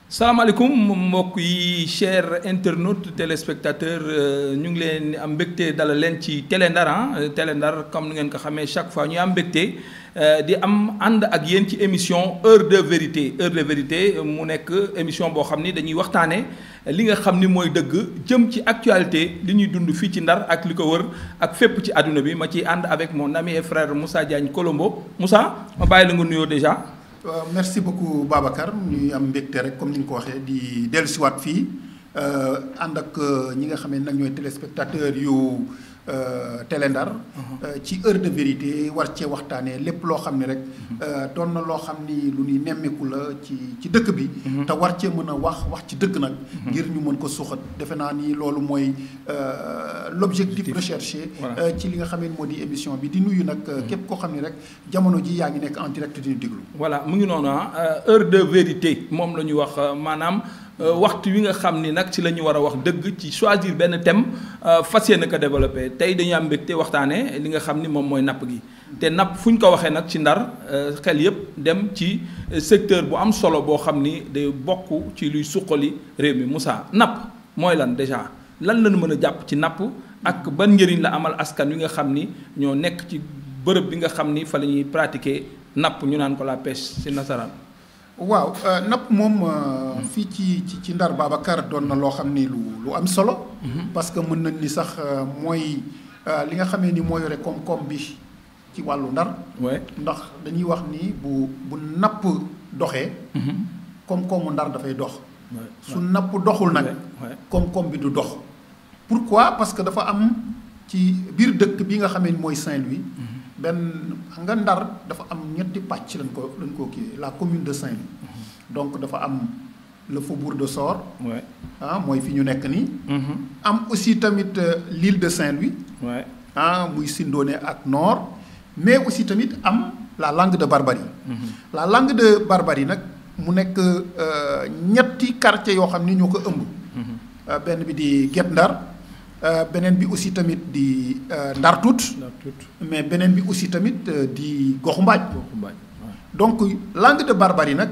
salaamaaleykum mbokk yi chers internautes téléspectateurs ñu ngi leen am mbégte dalal leen ci Télé Ndar Télé Ndar comme ni ngeen ko xamee chaque fois ñu am mbégte di am ànd ak yéen ci émission heure de vérité mu nekk émission boo xam ni dañuy waxtaanee li nga xam ni mooy dëgg jëm ci actualité li ñuy dund fii ci Ndar ak li ko wër ak fépp ci àdduna bi ma ciy ànd avec mon ami et frère Moussa Diagne Colombo Moussa ma bàyyi la nga nuyoo déjà. Merci beaucoup Babacar ñuy am mbégte rek comme ni nga ko waxee di dellusiwaat fii ànd ak ñi nga xam ne nag ñooy téléspectateurs yu Télé Ndar ci heure de vérité war cee waxtaanee lépp loo xam ne rek doon na loo xam ni lu ñuy nemmeeku la ci dëkk bi. te war cee mën a wax ci dëgg nag. ngir ñu mën ko suuxat defe naa ni loolu mooy l'objectif recherché. ci li nga xam ne moo di émission bi di nuyu nag képp koo xam ne rek jamono ji yaa ngi nekk en direct di ñu déglu. voilà mu ngi noonu heure de vérité moom la ñu wax maanaam. waxtu wi nga xam ni nag ci la ñu war a wax dëgg ci choisir benn thème fas yéene ko développé tey dañu am mbégte waxtaanee li nga xam ni moom mooy napp gi te napp fu ñu ko waxee nag ci Ndar xel yépp dem ci secteur bu am solo boo xam ni day bokk ci luy suqali réew mi Moussa napp mooy lan déjà lan la ñu mën a jàpp ci napp ak ban njëriñ la amal askan wi nga xam ni ñoo nekk ci bërëb bi nga xam ni fa la ñuy pratiquer napp ñu naan ko la pêche ci nasaraan. waaw napp moom fii ci Ndar Babacar doon na loo xam ni lu am solo. parce que mën nañ ni sax mooy li nga xamee ni moo yore koom-koom bi ci wàllu Ndar. ndax dañuy wax ni bu napp doxee. koom-koomu Ndar dafay dox. su napp doxul nag. koom-koom bi du dox. pourquoi parce que dafa am ci biir dëkk bi nga xamee ni mooy Saint-Louis. benn nga Ndar dafa am ñetti pàcc lañ ko kii la commune de Saint-Louis. donc dafa am le faubourg de Sor. mooy fi ñu nekk nii. am aussi tamit l'île de Saint-Louis. muy Sindone ak Nord. mais aussi tamit am la Langue de Barbarie. la Langue de Barbarie nag mu nekk ñetti quartier yoo xam ni ñoo ko ëmb. benn bi di Guet Ndar. beneen bi aussi tamit di Ndar Tuut mais beneen bi aussi tamit di Goxu Mbaaj donc Langue de Barbarie nag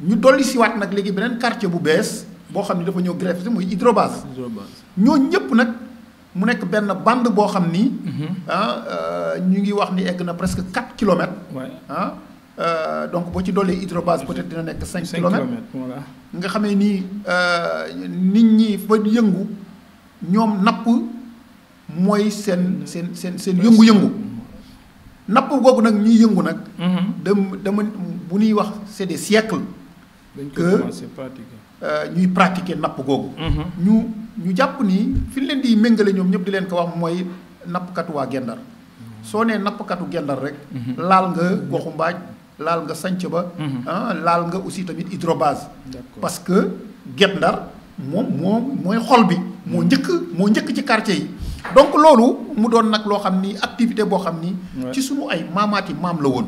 ñu dolli siwaat nag léegi beneen quartier bu bees boo xam ne dafa ñëw greffé muy Hydrobase ñoo ñëpp nag mu nekk benn bande boo xam ni ñu ngi wax ni egg na presque 4 kilomètres donc boo ci dollee Hydrobase peut-être dina nekk 5 kilomètres nga xamee ni nit ñi fa yëngu ñoom napp mooy seen yëngu-yëngu napp googu nag ñuy yëngu nag. dama bu ñuy wax c'est des siècles. que ñuy pratiquer napp googu. ñu jàpp ni fi ñu leen di méngale ñoom ñëpp di leen ko wax mooy nappkatu waa Gendar. soo nee nappkatu Gendar rek. laal nga Goxu Mbaaj laal nga Sanc Ba. laal nga aussi tamit Hydrobase. parce que Guet Ndar moom mooy xol bi. moo njëkk ci quartier yi donc loolu mu doon nag loo xam ni activité boo xam ni ci sunu ay maamaati maam la woon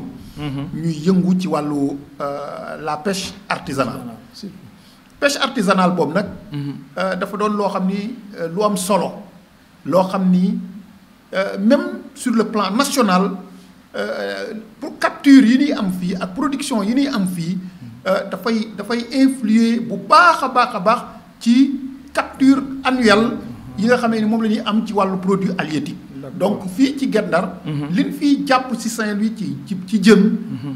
ñuy yëngu ci wàllu la pêche artisanale pêche artisanale boobu nag dafa doon loo xam ni lu am solo loo xam ni même sur le plan national pour capture yi ñuy am fii ak production yi ñuy am fii dafay influer bu baax a baax ci capture annuelle yi nga xamee ni moom la ñuy am ci wàllu produit halieutique donc fii ci Guet Ndar liñ fii jàpp ci Saint-Louis ci jën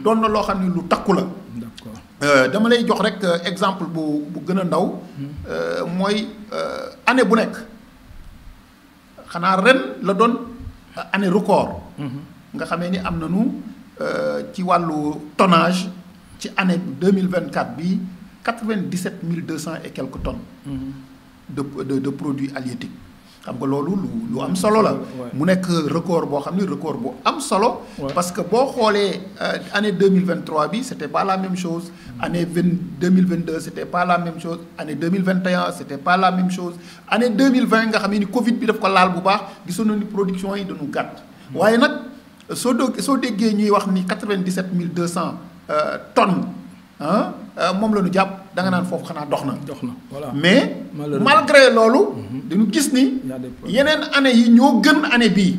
doon na loo xam ne lu takku la dama lay jox rek exemple bu gën a ndaw mooy année bu nekk xanaa ren la doon année record nga xamee ni am nañu ci wàllu tonnage ci année 2024 bi 97 200 et quelques tonnes de produits halieutiques xam nga loolu lu am solo la mu nekk record boo xam ni record bu am solo parce que boo xoolee année 2023 bi c'était pas la même chose année 2022 c'était pas la même chose année 2021 c'était pas la même chose année 2020 nga xam ni Covid bi daf ko laal bu baax gisoon na ni production yi dañu gàtt waaye nag soo déggee ñuy wax ni 97 200 tonnes moom la ñu jàpp da nga naan foofu xanaa dox na voilà mais malgré loolu dañu gis ni yeneen année yi ñoo gën année bii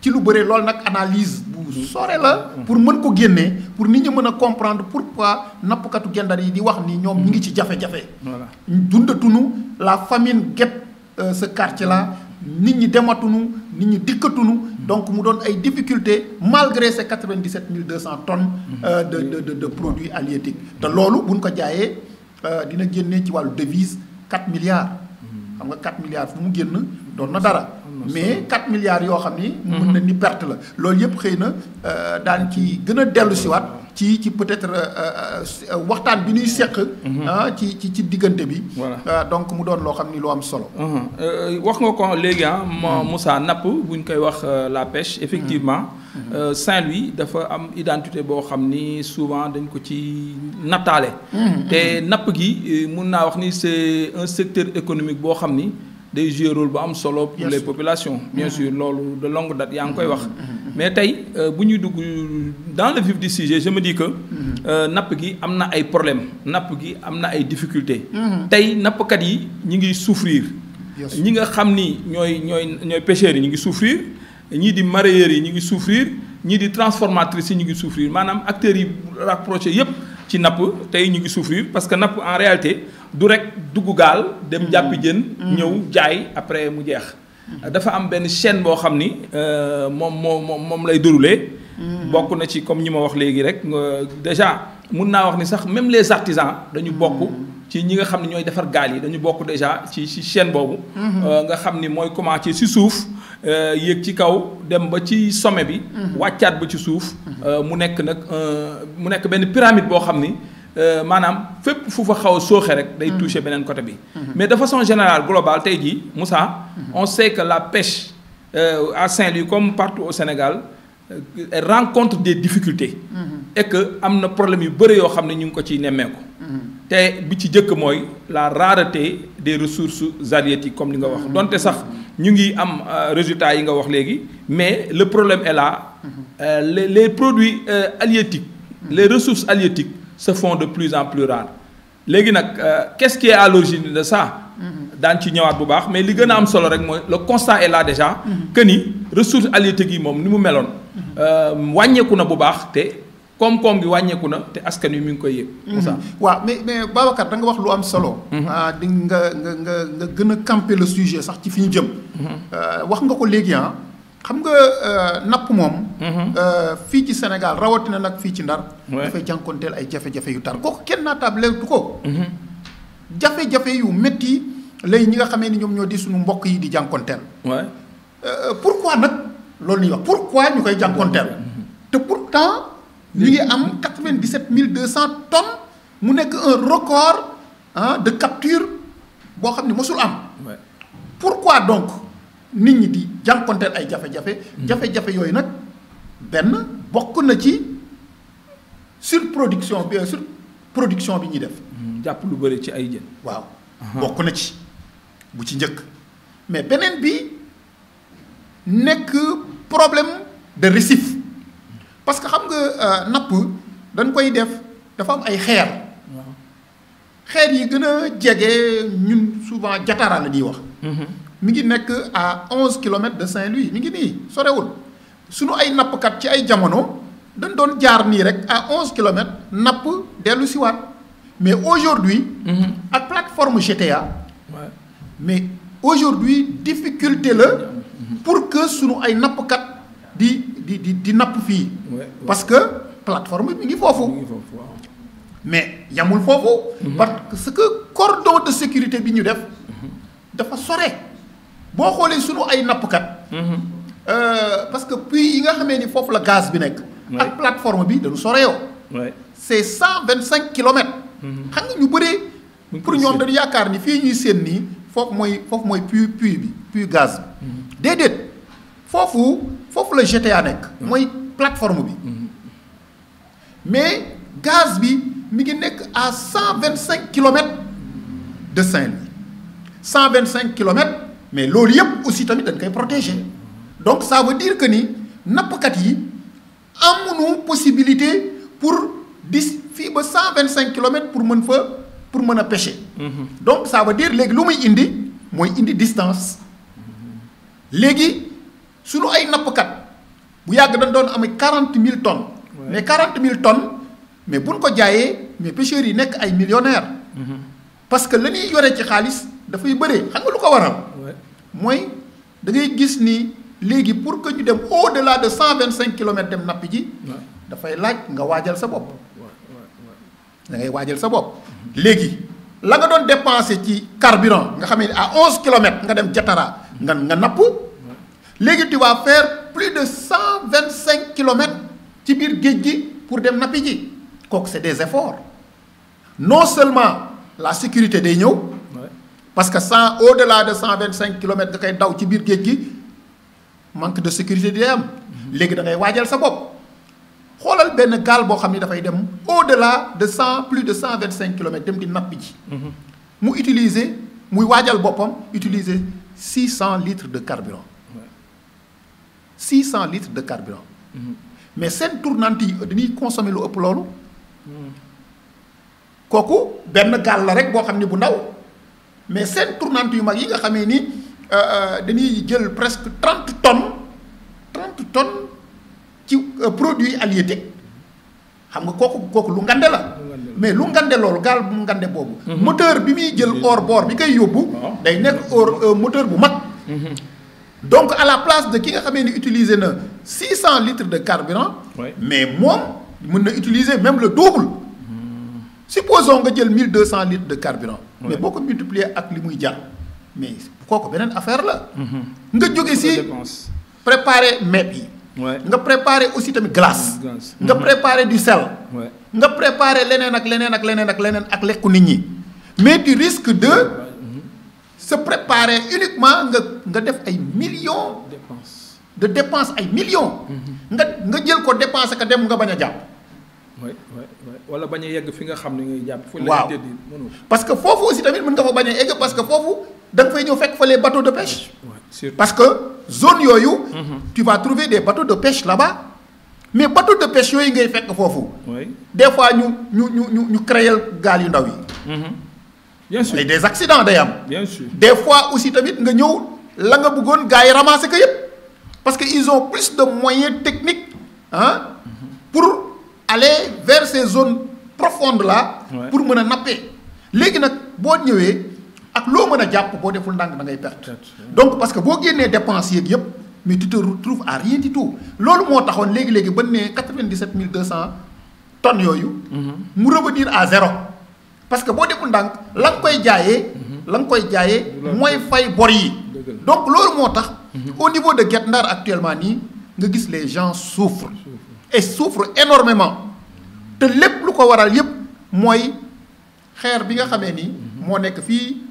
ci lu bëre loolu nag analyse bu sore la pour mën ko génnee pour nit ñi mën a comprendre pourquoi nappkatu gendar yi di wax ni ñoom ñi ngi ci jafe-jafe. voilà dundatunu la famine guette ce quartier là nit ñi dematunu nit ñi dikkatunu donc mu doon ay difficultés malgré ces 97 200 tonnes de produits halieutiques te loolu buñ ko jaayee dina génnee ci wàllu devise 4 milliards xam nga 4 milliards fu mu génn doon na dara mais 4 milliards yoo xam ni mën na ni perte la loolu yëpp xëy na daan ci gën a dellu siwaat ci peut-être waxtaan bi ñuy seq ci diggante bi donc mu doon loo xam ni lu am solo wax nga ko léegi Moussa napp bu ñu koy wax la pêche effectivement Saint-Louis dafa am identité boo xam ni souvent dañ ko ci nattaale te napp gi mun naa wax ni c'est un secteur économique boo xam ni day jouer rôle bu am solo pour les populations bien sûr loolu de longue date yaa ngi koy wax mais tey bu ñuy dugg dans le vif du sujet je me dis que napp gi am na ay problèmes napp gi am na ay difficultés tey nappkat yi ñi ngi souffrir ñi nga xam ni ñooy pêcheurs yi ñi ngi souffrir ñii di mareyeurs yi ñi ngi souffrir ñii di transformatrices yi ñi ngi souffrir maanaam acteurs yi rapprochés yépp ci napp tey ñu ngi souffrir parce que napp en réalité du rek dugg gaal dem jàppi jën ñëw jaay après mu jeex dafa am benn chaîne boo xam ni moom lay dérouler bokk na ci comme ñi ma wax léegi rek déjà mun naa wax ni sax même les artisans dañu bokk ci ñi nga xam ne ñooy defar gaal yi dañu bokk déjà ci chaîne boobu nga xam ni mooy commencer ci suuf yéeg ci kaw dem ba ci sommet bi wàccaat ba ci suuf mu nekk benn pyramide boo xam ni maanaam fépp fu fa xaw a sooxe rek day toucher beneen côté bi mais de façon générale globale tey jii Moussa on sait que la pêche à Saint-Louis comme partout au Sénégal elle rencontre des difficultés et que am na problème yu bëri yoo xam ne ñu ngi ko ciy nemmeeku te bi ci jëkk mooy la rareté des ressources halieutiques comme li nga wax donte sax ñu ngi am résultats yi nga wax léegi mais le problème est là les produits halieutiques les ressources halieutiques se font de plus en plus rares léegi nag qu'est-ce qui est à l'origine de ça daan ci ñëwaat bu baax mais li gën a am solo rek mooy le constat est là déjà que ni ressources halieutiques yi moom ni mu meloon wàññeeku na bu baax te koom-koom gi wàññeeku na te askan wi mi ngi koy yëg. waaw mais Babacar da nga wax lu am solo. di nga gën a camper le sujet sax ci fi ñu jëm. wax nga ko léegi xam nga napp moom. fii ci Sénégal rawatina nag fii ci Ndar. dafay jànkonteel ay jafe-jafe yu tar kooku kenn naatable du ko. jafe-jafe yu métti lay ñi nga xamee ni ñoom ñoo di suñu mbokk yi di jànkonteel. pourquoi nag loolu la ñuy wax pourquoi ñu koy jànkonteel. te pourtant. ñu ngi am 97 200 tonnes mu nekk un record de capture boo xam ne mosul am. pourquoi donc nit ñi di jànkonteel ay jafe-jafe. jafe-jafe yooyu nag benn bokk na ci surproduction bi ñuy def. jàpp lu bëri ci ay jën. waaw bokk na ci bu ci njëkk mais beneen bi nekk problème de récif. parce que xam nga napp dañ koy def dafa am ay xeer xeer yi gën a jege ñun souvent Jatara la ñuy wax mi ngi nekk à 11 kilomètres de Saint-Louis mi ngi nii sorewul suñu ay nappkat ci ay jamono dañ doon jaar nii rek à 11 kilomètres napp dellu siwaat mais aujourd'hui ak plateforme GTA mais aujourd'hui difficulté la pour que suñu ay nappkat di napp fii parce que plateforme bi mi ngi foofu mais yamul foofu parce que cordon de sécurité bi ñu def dafa sore boo xoolee sunu ay nappkat parce que puits yi nga xamee ni foofu la gaz bi nekk ak plateforme bi dañu sore yoo c'est 125 kilomètres xam nga ñu bëree pour ñoom dañu yaakaar ni fii ñuy seen nii foofu mooy puits gaz bi déedéet foofu la GTA nekk mooy plateforme bi mais gaz bi mi ngi nekk à 125 kilomètres de Saint-Louis 125 kilomètres mais loolu yëpp aussi tamit dañ koy protéger donc ça veut dire que ni nappkat yi amuñu possibilité pour fii ba 125 kilomètres pour mën a pêcher donc ça veut dire léegi lu muy indi mooy indi distance léegi suñu ay nappkat bu yàgg dañ doon am 40 000 tonnes. mais 40 000 tonnes mais buñ ko jaayee mais pêcheurs yi nekk ay millionnaires. parce que la ñuy yore ci xaalis dafay bëree xam nga lu ko waral. mooy da ngay gis ni léegi pour que ñu dem au-delà de 125 kilomètres dem nappi ji. dafay laaj nga waajal sa bopp. da ngay waajal sa bopp. léegi la nga doon dépensé ci carburant nga xam ne à 11 kilomètres nga dem Jatara nga napp. léegi tu vas faire plus de 125 kilomètres ci biir géej gi pour dem nappi ji kooku c'est des efforts non seulement la sécurité day ñëw parce que au-delà de 125 kilomètres nga koy daw ci biir géej gi manque de sécurité day am léegi da ngay waajal sa bopp xoolal benn gaal boo xam ni dafay dem au-delà de plus de 125 kilomètres dem di nappi ji mu utiliser muy waajal boppam utiliser 600 litres de carburant 600 litres de carburant. mais seen tournante yi dañuy consommer lu ëpp loolu. kooku benn gaal la rek boo xam ne bu ndaw mais seen tournante yu mag yi nga xamee ni dañuy jël presque 30 tonnes ci produits halieutiques xam nga kooku lu ngande la. mais lu ngande loolu gaal bu ngande boobu. moteur bi muy jël hors bord bi koy yóbbu. day nekk moteur bu mag. donc à la place de ki nga xamee ni utiliser na 600 litres de carburant. mais moom mën na utiliser même le double. supposons nga jël 1200 litres de carburant. mais boo ko multiplier ak li muy jar mais kooku beneen affaire la. nga jóge si préparer meeb yi. nga préparer aussi tamit glace. nga préparer du sel. nga préparer leneen ak lekku nit ñi. mais tu risques de. se préparer uniquement nga def ay millions de dépenses ay millions. nga jël ko dépenser ka dem nga bañ a jàpp. wala bañ a yegg fi nga xam ne ngay jàpp. waaw parce que foofu aussi tamit mën nga fa bañ a egg parce que foofu da nga fay ñëw fekk fa les bateaux de pêche. parce que zone yooyu. tu vas trouver des bateaux de pêche là-bas. mais bateaux de pêche yooyu ngay fekk foofu. des fois ñu créer gaal yu ndaw yi. bien sûr des accidents day am. bien sûr des fois aussi tamit nga ñëw la nga bëggoon gars yi ramasser ko yëpp parce que ils ont plus de moyens techniques pour aller vers ces zones profondes là. pour mën a nappee. léegi nag boo ñëwee ak loo mën a jàpp boo deful ndànk da ngay perte. donc parce que boo génnee dépenses yeeg yëpp mais tu te retrouves à rien du tout loolu moo taxoon léegi ba ne 97 200 tonnes yooyu. mu revenir à zéro. parce que boo deful ndànk la nga koy jaayee mooy fay bor yi. donc loolu moo tax. au niveau de Guet Ndar actuellement nii nga gis les gens souffrent. et souffrent énormément te lépp lu ko waral yépp mooy xeer bi nga xamee ni. moo nekk fii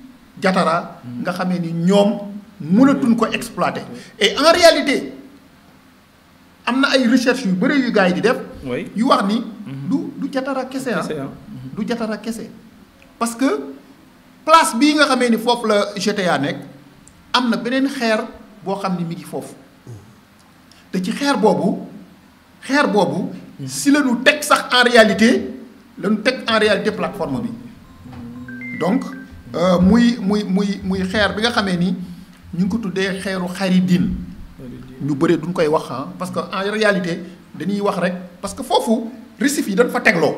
Jatara. nga xamee ni ñoom mënatuñ ko exploiter. et en réalité am na ay recherches yu bëri yu gars yi di def. yu wax ni. du Jatara kese du Jatara kese. parce que place bii nga xamee ni foofu la GTA nekk am na beneen xeer boo xam ni mi ngi foofu te ci xeer boobu si la ñu teg sax en réalité plateforme bi donc muy xeer bi nga xamee ni ñu ngi ko tuddee xeeru Xaridin ñu bëri duñ koy wax parce que en réalité dañuy wax rek parce que foofu récif yi dañ fa tegloo.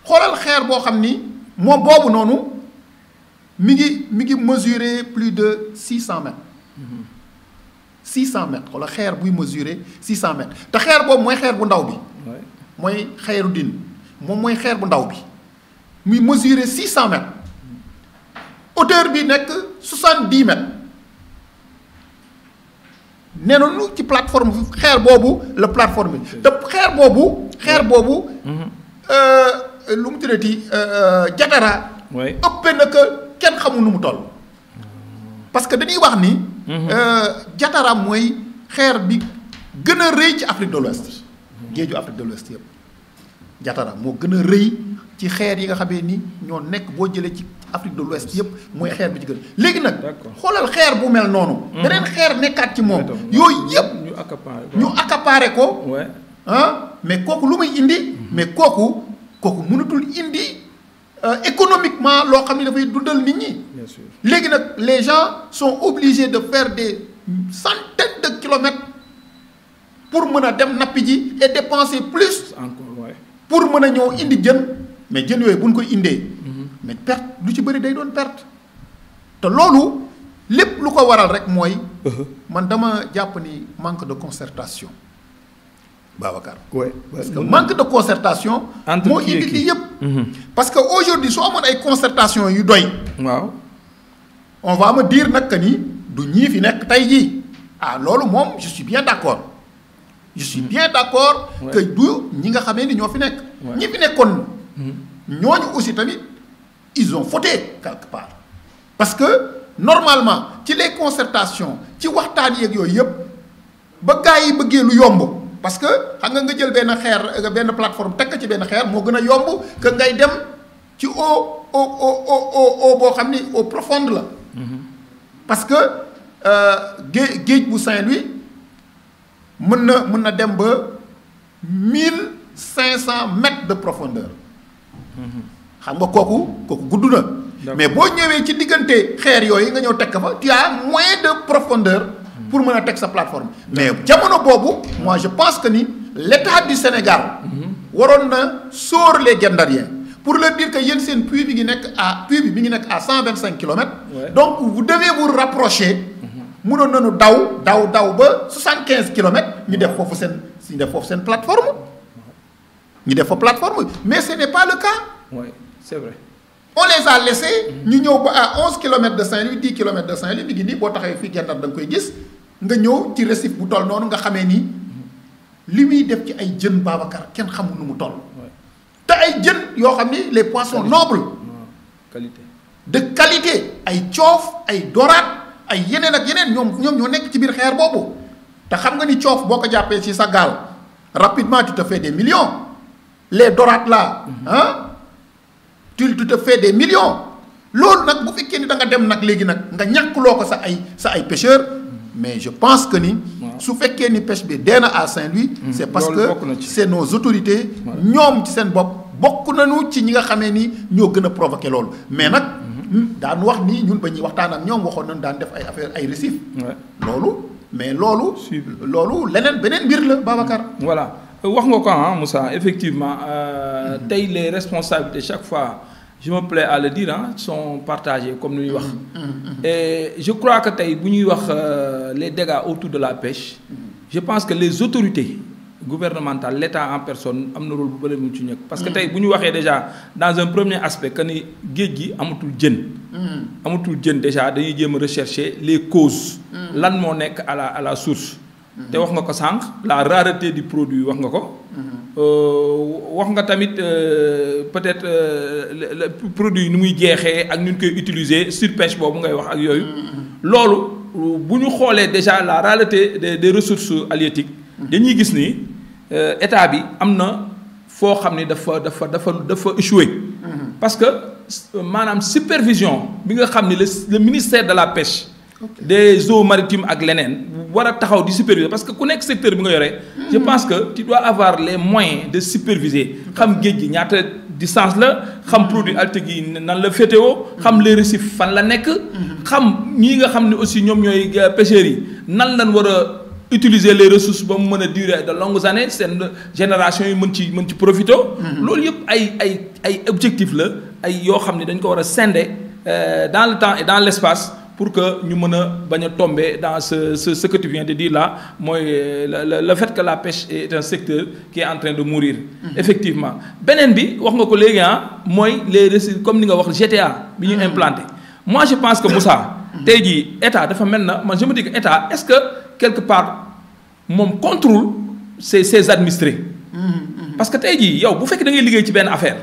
xoolal xeer boo xam ni moom boobu noonu mi ngi mesurer plus de 600 mètres. 600 mètres xoolal xeer buy mesurer 600 mètres te xeer boobu mooy xeer bu ndaw bi. mooy xeeru din moom mooy xeer bu ndaw bi muy mesurer 600 mètres. hauteur bi nekk 70 mètres. nee nañu ci plateforme xeer boobu la plateforme bi te xeer boobu. lu mu tuddati Jatara. ëppee na que kenn xamul nu mu toll. parce que dañuy wax ni. Jatara mooy xeer bi gën a rëy ci Afrique de l'Ouest géeju Afrique de l'Ouest yëpp. Jatara moo gën a rëy ci xeer yi nga xamee ni ñoo nekk boo jëlee ci Afrique de l'Ouest yëpp mooy xeer bi ci gën léegi nag. xoolal xeer bu mel noonu. beneen xeer nekkaat ci moom. yooyu yëpp ñu accaparé ko. mais kooku lu muy indi. mais kooku mënatul indi économiquement loo xam ne dafay dundal nit ñi. bien sûr. léegi nag les gens sont obligés de faire des centaines de kilomètres pour mën a dem nappi ji et dépenser plus encore ouais. pour mën a ñëw indi jën mais jën yooyu bu ñu koy indee mais perte lu ci bëri day doon perte te loolu lépp lu ko waral rek mooy man dama jàpp ni manque de concertation Babacar. Ouais. Parce que manque de concertation moo indi lii yëpp parce que aujourd'hui su amoon ay concertation yu doy waaw on va me dire nag que ni du ñii fi nekk tey jii loolu moom je suis bien d'accord je suis bien d'accord que du ñi nga xamee ni ñoo fi nekk ñi fi nekkoon ñooñu aussi tamit ils ont fauté quelque part parce que normalement ci les concertations ci waxtaan yeeg yooyu yëpp ba gars yi bëggee lu yomb parce que xam nga jël benn xeer benn plateforme teg ci benn xeer moo gën a yomb que ngay dem ci eau boo xam ni eau profonde la parce que géej bu Saint-Louis mën na dem ba 1500 mètres de profondeur xam nga kooku gudd na mais boo ñëwee ci diggante xeer yooyu nga ñëw teg fa tu as moins de profondeur pour mën a teg sa plateforme mais jamono boobu moi je pense que ni l'État du Sénégal waroon na sóor les Guet-Ndariens pour leur dire que yéen seen puits bi ngi nekk à 125 kilomètres donc vous devez vous rapprocher mënoon nañu daw ba 75 kilomètres ñu def foofu seen plateforme ñu def fa plateforme mais ce n'est pas le cas oui c'est vrai on les a laissés ñu ñëw ba à 11 kilomètres de Saint-Louis 10 kilomètres de Saint-Louis mi ngi nii boo taxee fii Guet-Ndar da nga koy gis nga ñëw ci récif bu toll noonu nga xamee ni li muy def ci ay jën Babacar kenn xamul nu mu toll te ay jën yoo xam ni les poissons nobles qualité de qualité ay coof ay dorade ay yeneen ak yeneen ñoom ñoo nekk ci biir xeer boobu te xam nga ni coof boo ko jàppee ci sa gaal rapidement tu te fais des millions les dorades là tu te fais des millions loolu nag bu fekkee ni da nga dem nag léegi nag nga ñàkkloo ko sa ay pêcheurs mais je pense que ni su fekkee ni pêche bi dee na à Saint-Louis c'est parce que c'est nos autorités ñoom ci seen bopp bokk nañu ci ñi nga xamee ni ñoo gën a provoquer loolu mais nag daan wax ni ñun ba ñuy waxtaan ak ñoom waxoon nañu daan def ay affaire ay récifs loolu mais loolu leneen beneen mbir la Babacar voilà wax nga ko Moussa effectivement tey les responsabilités chaque fois je me plais à le dire sont partagées comme ni ñuy wax et je crois que tey bu ñuy wax les dégâts autour de la pêche je pense que les autorités gouvernementales l'État en personne am na rôle bu bëri mu ci nekk parce que tey bu ñu waxee déjà dans un premier aspect que ni géej gi amatul jën déjà dañuy jéem a rechercher les causes lan moo nekk à la source te wax nga ko sànq la rareté du produit wax nga ko wax nga tamit peut-être le produit ni muy jeexee ak ni ñu koy utiliser surpêche boobu ngay wax ak yooyu loolu bu ñu xoolee déjà la rareté des ressources halieutiques dañuy gis ni état bi am na foo xam ni dafa échoué parce que maanaam supervision bi nga xam ni le ministère de la pêche des eaux maritimes ak leneen war a taxaw di superviser parce que ku nekk secteur bi nga yore je pense que tu dois avoir les moyens de superviser xam géej gi ñaata distance la xam produit halieutiques yi nan la fétéo xam les récifs fan la nekk xam ñii nga xam ne aussi ñoom ñooy pêcheurs yi nan lañ war a utiliser les ressources ba mu mën a durer de longues années seen génération yi mën ci profité loolu yëpp ay objectif la ay yoo xam ne dañ ko war a scinder dans le temps et dans l'espace pour que ñu mën a bañ a tomber dans ce que tu viens de dire là mooy le fait que la pêche est un secteur qui est en train de mourir effectivement beneen bi wax nga ko léegi mooy les récifs comme ni nga wax GTA bi ñu implanté moi je pense que Moussa tey jii état dafa mel na man je me dis que état est-ce que quelque part moom contrôle ses administrés parce que tey jii yow bu fekkee da ngay liggéey ci benn affaire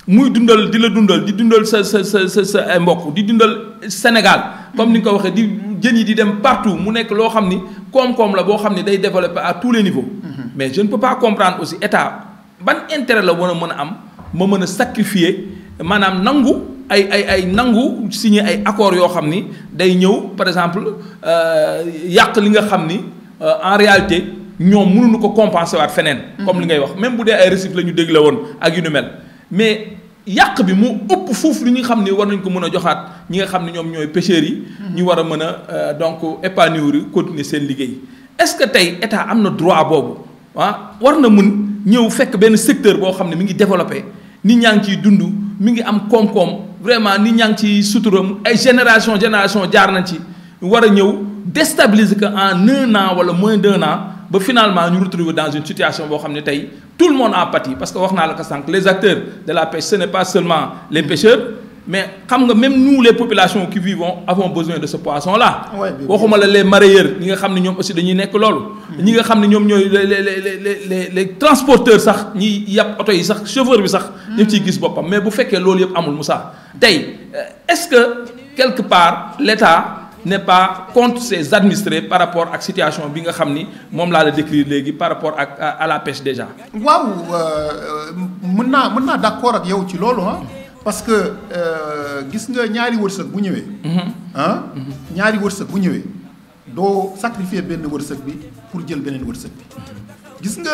muy di dundal sa ay mbokk di dundal Sénégal comme ni nga ko waxee di jën yi di dem partout mu nekk loo xam ni koom-koom la boo xam ni day développer à tous les niveaux mais je ne peux pas comprendre aussi état ban intérêt la war a mën a am ma mën a sacrifier maanaam nangu ay nangu signer ay accords yoo xam ni day ñëw par exemple yàq li nga xam ni en réalité ñoom mënuñu ko compenser waat feneen comme li ngay wax même bu dee ay récifs la ñu dégle woon ak yu nu mel mais yàq bi mu ëpp foofu li ñu xam ni war nañ ko mën a joxaat ñi nga xam ne ñoom ñooy pêcheurs yi ñu war a mën a donc épanouir continuer seen liggéey est-ce que tey état am na droit boobu war na mun ñëw fekk benn secteur boo xam ne mi ngi développé nit ñaa ngi ciy dund mi ngi am koom-koom vraiment nit ñaa ngi ciy suturam ay génération jaar nañ ci war a ñëw déstabiliser que en 1 an wala moins d'1 an ba finalement ñu retrouver dans une situation boo xam ne tey tout le monde a pâti parce que wax naa la ko sànq les acteurs de la pêche ce n'est pas seulement les pêcheurs mais xam nga même nous les populations qui vivons avons besoin de ce poisson là. waxuma la les mareyeurs ñi nga xam ne ñoom aussi dañuy nekk loolu. ñi nga xam ne ñoom ñooy les transporteurs sax ñi yàpp oto yi sax chauffeur bi sax. ñu ciy gis boppam mais bu fekkee loolu yëpp amul Moussa tey est-ce que quelque part l'État n'est pas contre ses administrés par rapport ak situation bi nga xam ni moom laa la décrire léegi par rapport ak à la pêche déjà. waaw mën naa d'accord ak yow ci loolu parce que gis nga ñaari wërsëg bu ñëwee. ñaari wërsëg bu ñëwee doo sacrifier benn wërsëg bi pour jël beneen wërsëg bi. gis nga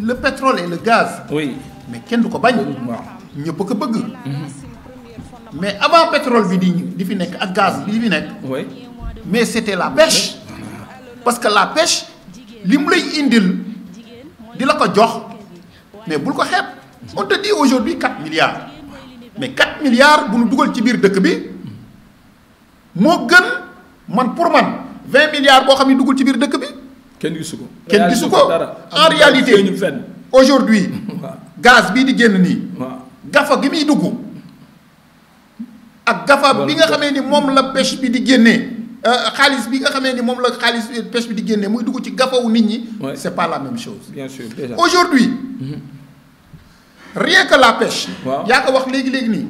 le pétrole et le gaz. oui mais kenn du ko bañ. waaw ñëpp ko bëgg. mais avant pétrole bi di fi nekk ak gaz bi di fi nekk. oui mais c'était la pêche. parce que la pêche li mu lay indil di la ko jox mais bul ko xeeb. on te dit aujourd'hui 4 milliards mais 4 milliards bu nu dugal ci biir dëkk bi moo gën man pour man 20 milliards boo xam ne dugal ci biir dëkk bi. kenn gisu ko. kenn gisu ko en réalité aujourd'hui gaz bii di génn nii. gafa gi muy dugg ak gafa bi nga xamee ni moom la pêche bi di génnee xaalis bi nga xamee ni moom la xaalis pêche bi di génnee muy dugg ci gafawu nit ñi. c'est pas la même chose. bien sûr déjà aujourd'hui rien que la pêche. waaw yaa ko wax léegi nii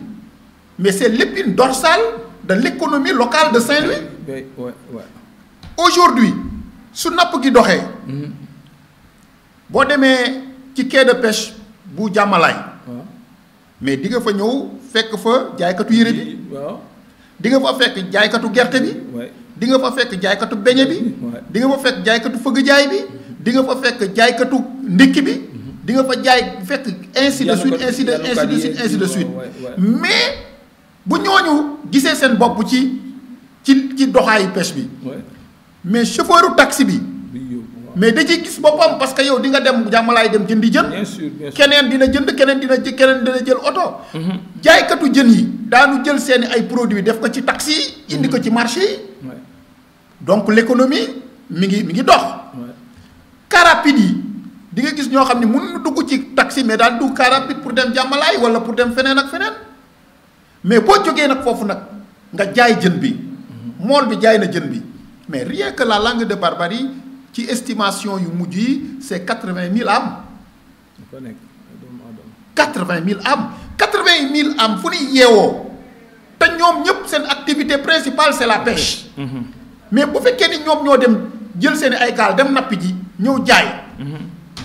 mais c'est l'épine dorsale de l'économie locale de Saint-Louis. oui oui oui. aujourd'hui su napp gi doxee. boo demee ci quai de pêche bu Jàmmalaay. mais di nga fa ñëw fekk fa jaaykatu yére bi. waaw di nga fa fekk jaaykatu gerte bi. di nga fa fekk jaaykatu beñe bi. di nga fa fekk jaaykatu fëgg jaay bi. di nga fa fekk jaaykatu ndikki bi. di nga fa fekk ainsi de suite ainsi de suite mais bu ñooñu gisee seen bopp ci doxaayu pêche bi. mais chauffeuru taxi bi. mais da ciy gis boppam parce que yow di nga dem Jàmmalaay dem jëndi jën. bien sûr keneen dina jënd keneen dina jël oto. jaaykatu jën yi daanu jël seeni ay produits def ko ci taxi yi. indi ko ci marché yi. donc l'économie mi ngi dox. car rapide yi di nga gis ñoo xam ne mën na dugg ci taxi mais daal dugg car rapide pour dem Jàmmalaay wala pour dem feneen ak feneen mais boo jógee nag foofu nag nga jaay jën bi. mool bi jaay na jën bi mais rien que la langue de barbarie. ci estimation yu mujj yi c'est 80 000 âmes. 80 000 âmes 80 000 âmes fu ñuy yeewoo te ñoom ñëpp seen activité principale c'est la pêche. mais bu fekkee ni ñoom ñoo dem jël seen ay gaal dem nappi ji ñëw jaay.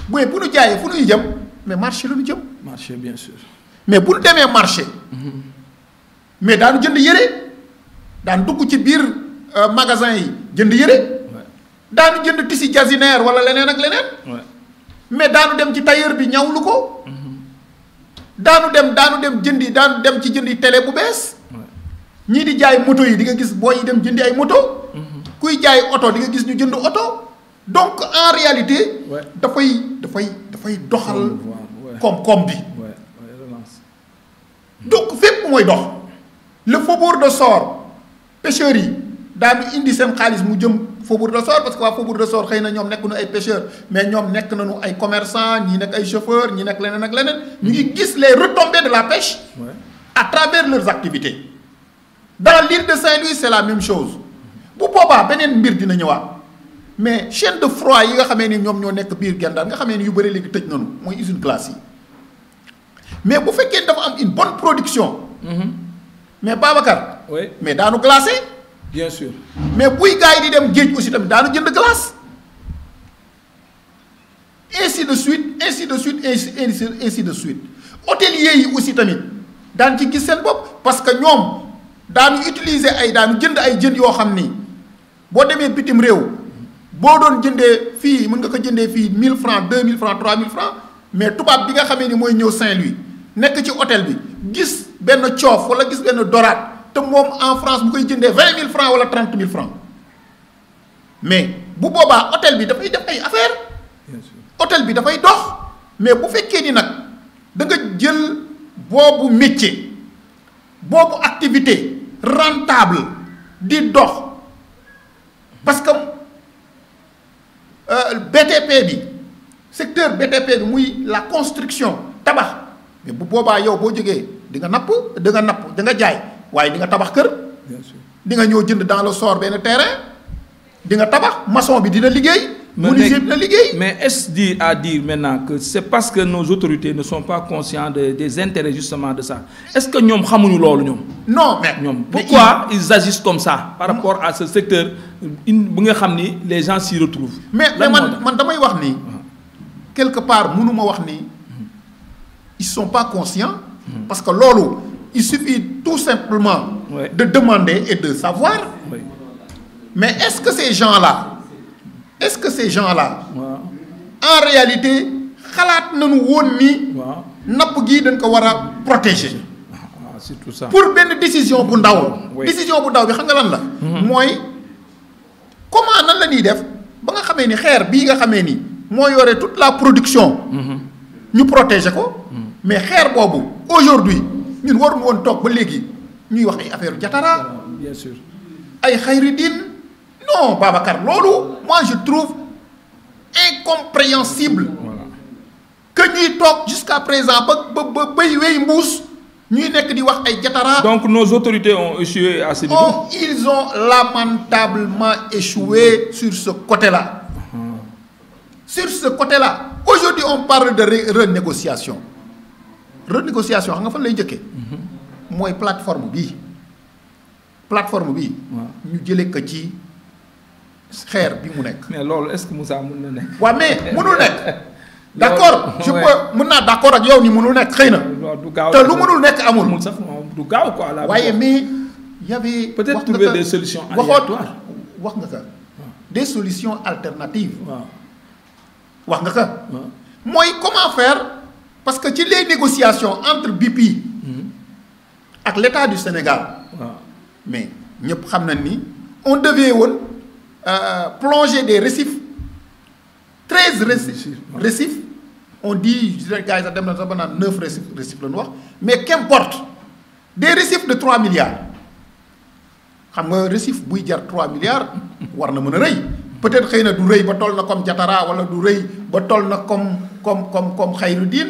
bu ñu jaayee fu ñuy jëm mais marché la ñu jëm. marché bien sûr. mais bu ñu demee marché. mais daanu jënd yére daan dugg ci biir magasin yi jënd yére. daanu jënd tissu jasinaire wala leneen ak leneen. mais daanu dem ci tailleur bi ñawlu ko. daanu dem ci jëndi télé bu bees. ñii di jaay moto yi di nga gis booy yi dem jëndi ay moto. kuy jaay oto di nga gis ñu jënd oto. donc en réalité. dafay doxal. koom-koom bi. donc fépp mooy dox. le faubourg de Sor pêcheurs yi daanu indi seen xaalis mu jëm. Faubourg de Sor parce que waa Faubourg de Sor xëy na ñoom nekk nu ay pêcheurs mais ñoom nekk nañu ay commerçants ñii nekk ay chauffeurs ñii nekk leneen ak leneen. ñu ngi gis les retombées de la pêche. à travers leurs activités. dans l'île de Saint-Louis c'est la même chose bu boobaa beneen mbir dina ñëwaat mais chaîne de froid yi nga xamee ni ñoom ñoo nekk biir Gendar nga xamee ni yu bëri léegi tëj nañu mooy usine glace yi mais bu fekkee dafa am une bonne production. mais Babacar. mais daanu glacé. bien sûr mais buy gars yi di dem géej aussi tamit daanu jënd glace ainsi de suite hôteliers yi aussi tamit daan ci gis seen bopp parce que ñoom daanu utiliser daanu jënd ay jën yoo xam ni boo demee bitim réew boo doon jëndee fii mën nga ko jëndee fii 1000 francs 2000 francs 3000 francs mais tubaab bi nga xamee ni mooy ñëw Saint-Louis nekk ci hôtel bi gis benn coof wala gis benn dorade te moom en France bu koy jëndee 20 000 francs wala 30 000 francs mais bu boobaa hôtel bi dafay def ay affaire hôtel bi dafay dox mais bu fekkee ni nag da nga jël boobu métier boobu activité rentable di dox parce que BTP bi secteur BTP bi muy la construction tabax mais bu boobaa yow boo jógee di nga napp di nga jaay waaye di nga tabax kër. bien sûr di nga ñëw jënd dans le sort benn terrain di nga tabax maçon bi dina liggéey. menuisier dina liggéey. mais est-ce dit à dire maintenant que c'est parce que nos autorités ne sont pas conscients des intérêts justement de ça est-ce que ñoom xamuñu loolu ñoom. non mais ñoom pourquoi ils agissent comme ça par rapport à ce secteur bu nga xam ni les gens s'y retrouvent. mais man damay wax ni quelque part mënuma wax ni ils sont pas conscients. parce que loolu il suffit tout simplement. Ouais. de demander et de savoir. Oui. mais est-ce que ces gens-là waaw en réalité xalaat nañu woon ni. waaw napp gi dañ ko war a protéger. c'est tout ça. pour benn décision bu ndaw. Oui. décision bu ndaw bi xam nga lan la. mooy comment nan la ñuy def ba nga xamee ni xeer bii nga xamee ni moo yore toute la production. ñu protéger ko. mais xeer boobu aujourd'hui ñun waruñu woon toog ba léegi ñuy wax ay affaire jatara bien sûr. ay xayridin non Babacar loolu moi je trouve incompréhensible. Voilà. que ñuy toog jusqu'à présent ba bay wey mbuus ñuy nekk di wax ay jatara. donc nos autorités ont échoué à ce niveau. Ils ont lamentablement échoué sur ce côté-là. Sur ce côté-là. Aujourd'hui, on parle de renégociation. Renégociation, xam nga fan lay njëkkee. mooy plateforme bii. plateforme bii. ñu jëlee ko ci xeer bi mu nekk. mais loolu est-ce que Moussa mën na nekk. waaw mais mënul nekk. d'accord je peux mën naa d'accord ak yow ni mënul nekk xëy na. du gaaw te lu mënul nekk amul. sax du gaaw quoi. la waaye mais y avait. peut-être trouver des solutions aléatoires. wax nga ko des solutions alternatives. waaw wax nga ko. mooy comment faire parce que ci les négociations entre BP. ak l'État du Sénégal. waaw mais ñëpp xam nañ ni on devait woon plonger des récifs 13 récifs on dit gars yi sax dem na sax ba naan 9 récifs la ñu wax mais qu'importe des récifs de 3 milliards xam nga récif buy jar 3 milliards war na mën a rëy peut-être xëy na du rëy ba toll na comme Jatara wala du rëy ba toll na comme Xayruddin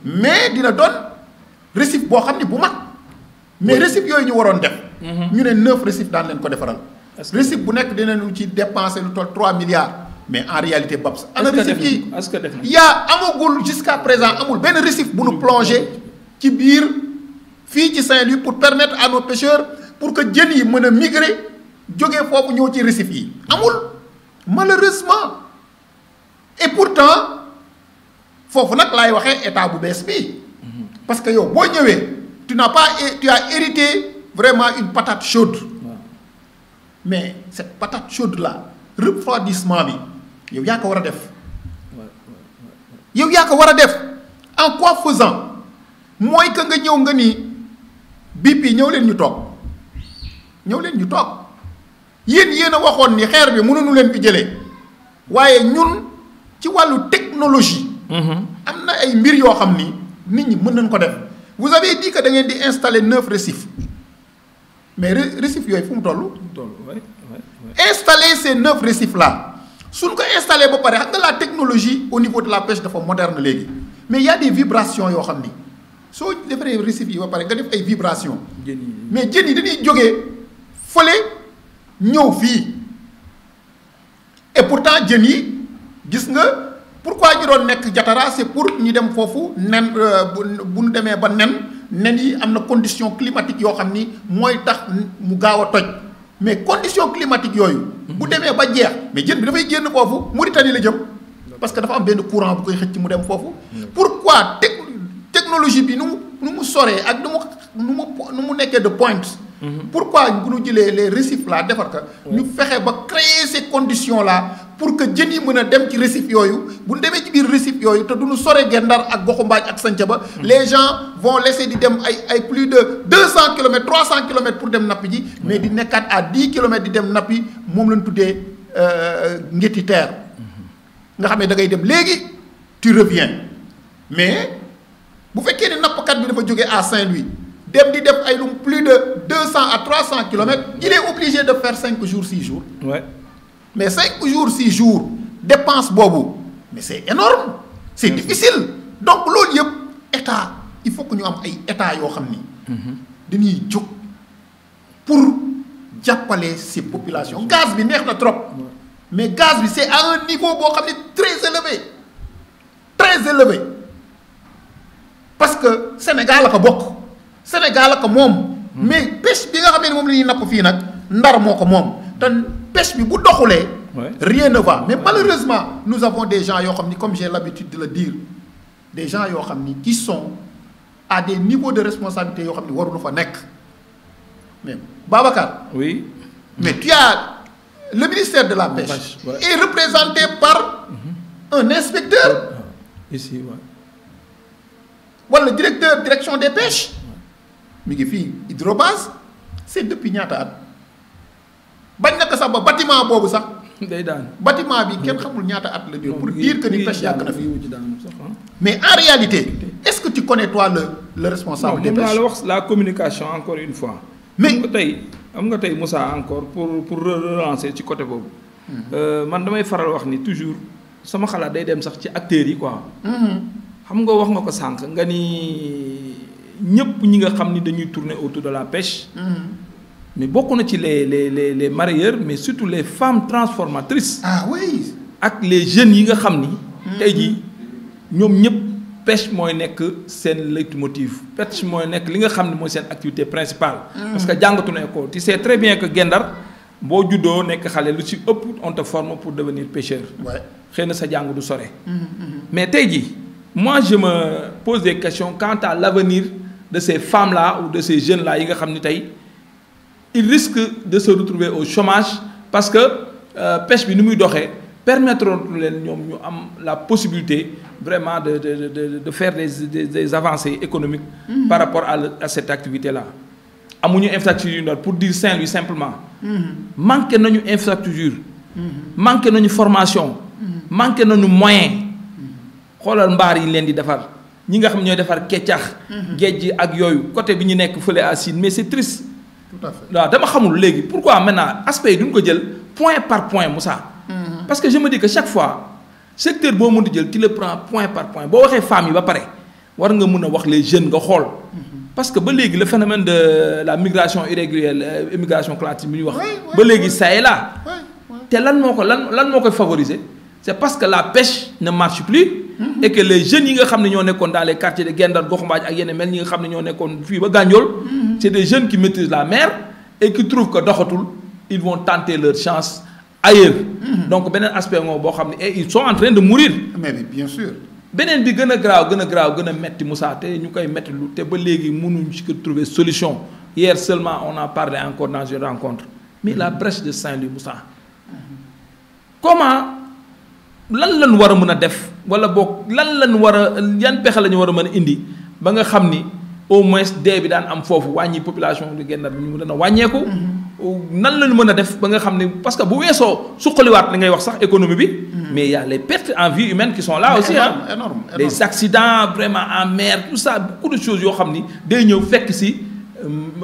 mais dina doon récif boo xam ni bu mag mais récif yooyu ñu waroon def. ñu ne 9 récifs daan leen ko defaral. récif bu nekk dinañu ci dépenser lu toll 3 milliards. mais en réalité Babs. ana récif yi est-ce que def na yaa amagul jusqu'à présent amul benn récif bu nu plongé ci biir fii ci Saint-Louis pour permettre à nos pêcheurs pour que jën yi mën a migrer jógee foofu ñëw ci récif yi amul malheureusement et pourtant foofu nag laay waxee état bu bees bi parce que yow boo ñëwee. tu as hérité vraiment une patate chaude. mais cette patate chaude là refroidissement bi yow yaa ko war a def. yow yaa ko war a def en quoi faisant mooy que nga ñëw nga ni BP ñëw leen ñu toog yéen a waxoon ni xeer bi mënuñu leen fi jëlee waaye ñun ci wàllu technologie. am na ay mbir yoo xam ni nit ñi mën nañ ko def. vous avez dit que da ngeen di installer 9 récifs mais récifs yooyu fu mu toll. installer ces 9 récifs là suñ ko installer ba pare xam nga la technologie au niveau de la pêche dafa moderne léegi mais il y a des vibrations yoo xam ni soo defaree récifs yi ba pare nga def ay vibrations. mais jën yi dañuy jógee fële ñëw fii et pourtant jën yi gis nga. pourquoi ñu doon nekk Jatara c'est pour ñu dem foofu nen bu ñu demee ba nen yi am na condition climatique yoo xam ni mooy tax mu gaaw a toj mais condition climatique yooyu. bu demee ba jeex mais jën bi dafay génn foofu Mauritanie la jëm. parce que dafa am benn courant bu koy xëcc mu dem foofu. pourquoi technologie bi nu mu soree ak nu mu nekkee de pointe. pourquoi bu ñu jëlee les récifs là defar ka ñu fexe ba créer ces conditions là pour que jën yi mën a dem ci récif yooyu bu ñu demee ci biir récif yooyu te du ñu sore Gendar ak Goxu Mbaaj ak Santhiaba les gens vont laisser di dem ay plus de 200 kilomètres 300 kilomètres pour dem nappi ji mais di nekkaat à 10 kilomètres di dem nappi moom lañ tuddee Nguetti Terre nga xam ne da ngay dem léegi tu reviens mais bu fekkee ne nappkat bi dafa jógee à Saint-Louis dem di def ay lu plus de 200 à 300 kilomètres il est obligé de faire 5 jours 6 jours. Ouais. Mais 5 jours 6 jours dépense boobu mais c'est énorme c'est difficile donc loolu yëpp état il faut que ñu am ay état yoo xam ni dañuy jóg pour jàppale ces populations gaz bi neex na trop mais gaz bi c'est à un niveau boo xam ne très élevé parce que Sénégal la ko bokk Sénégal la ko moom mais pêche bi nga xam ne moom la ñuy napp fii nag Ndar moo ko moom te pêche bi bu doxulee rien ne va mais malheureusement nous avons des gens yoo xam ni comme j'ai l'habitude de le dire des gens yoo xam ni qui sont à des niveaux de responsabilité yoo xam ni waruñu fa nekk mais Babacar. Oui. Mais tu as le ministère de la pêche est représenté par un inspecteur. Ici, ouais. Wala direction des pêches. mi ngi fii Hydrobase c'est depuis ñaata at bañ na ko sax ba bâtiment boobu sax. day daan bâtiment bi kenn xamul ñaata at la jël pour dire que ni pêche yàgg na fi. sax mais en réalité est-ce que tu connais toi le responsable des pêches. la wax la communication encore une fois. mais am nga tey Moussa encore pour relancer ci côté boobu. man damay faral wax ni toujours sama xalaat day dem sax ci acteurs yi quoi. xam nga wax nga ko sànq nga ni ñëpp ñi nga xam ni dañuy tourner autour de la pêche. mais bokk na ci les mareyeurs mais surtout les femmes transformatrices. Ah oui. ak les jeunes yi nga xam ni. tey jii ñoom ñëpp pêche mooy nekk seen leitmotiv pêche mooy nekk li nga xam ne mooy seen activité principale. parce que jàngatu na école tu sais très bien que Gendar boo juddoo nekk xale lu ci ëpp on te forme pour devenir pêcheur. xëy na sa jàng du sore. mais tey jii moi je me pose des questions quant à l'avenir de ces femmes là ou de ces jeunes là yi nga xam ni tey. ils risquent de se retrouver au chômage parce que pêche bi ni muy doxee permettre leen ñoom ñu am la possibilité vraiment de faire des avancées économiques. Par rapport à cette activité là. amuñu infrastructure pour dire Saint-Louis simplement. manqué nañu infrastructure. manqué nañu formation. manqué nañu moyen. xoolal mbaar yi leen di defar ñi nga xam ñooy defar keccax. géej gi ak yooyu côté bi ñu nekk fële à Sine mais c'est triste. Tout à fait. waaw dama xamul léegi pourquoi maintenant aspect yi duñ ko jël point par point Moussa. parce que je me dis que chaque fois secteur boo mënti jël tu le prends point par point boo waxee femmes yi ba pare war nga mën a wax les jeunes nga xool. parce que ba léegi le phénomène de la migration irrégulière immigration clandestine bi ñuy wax. ba léegi ça est là. te lan moo koy favoriser c'est parce que la pêche ne marche plus. et que les jeunes yi nga xam ne ñoo nekkoon dans les quartiers de Gendar Goxumbaaj ak yeneen mel ñi nga xam ne ñoo nekkoon fii ba Gandiol. c'est des jeunes qui maîtrisent la mer et qui trouvent que doxatul ils vont tenter leur chance ailleurs. donc beneen aspect moom boo xam ne et ils sont en train de mourir. mais bien sûr. beneen bi gën a garaaw gën a metti Moussa te ñu koy metti lu te ba léegi mënuñ ci ko trouver solution hier seulement on a parlé encore dans une rencontre mais la brèche de Saint-Louis Moussa comment lan lañ war a mën a def wala boog lan lañ war a yan pexe la ñu war a mën a indi ba nga xam ni au moins dee bi daan am foofu wàññi population de Gendar bi ñu dana wàññeeku. nan lañu mën a def ba nga xam ne parce que bu weesoo suqaliwaat li ngay wax sax économie bi. mais il y a les pertes en vie humaine qui sont là aussi énorme. les accidents vraiment en mer tout ça beaucoup de choses yoo xam ni day ñëw fekk si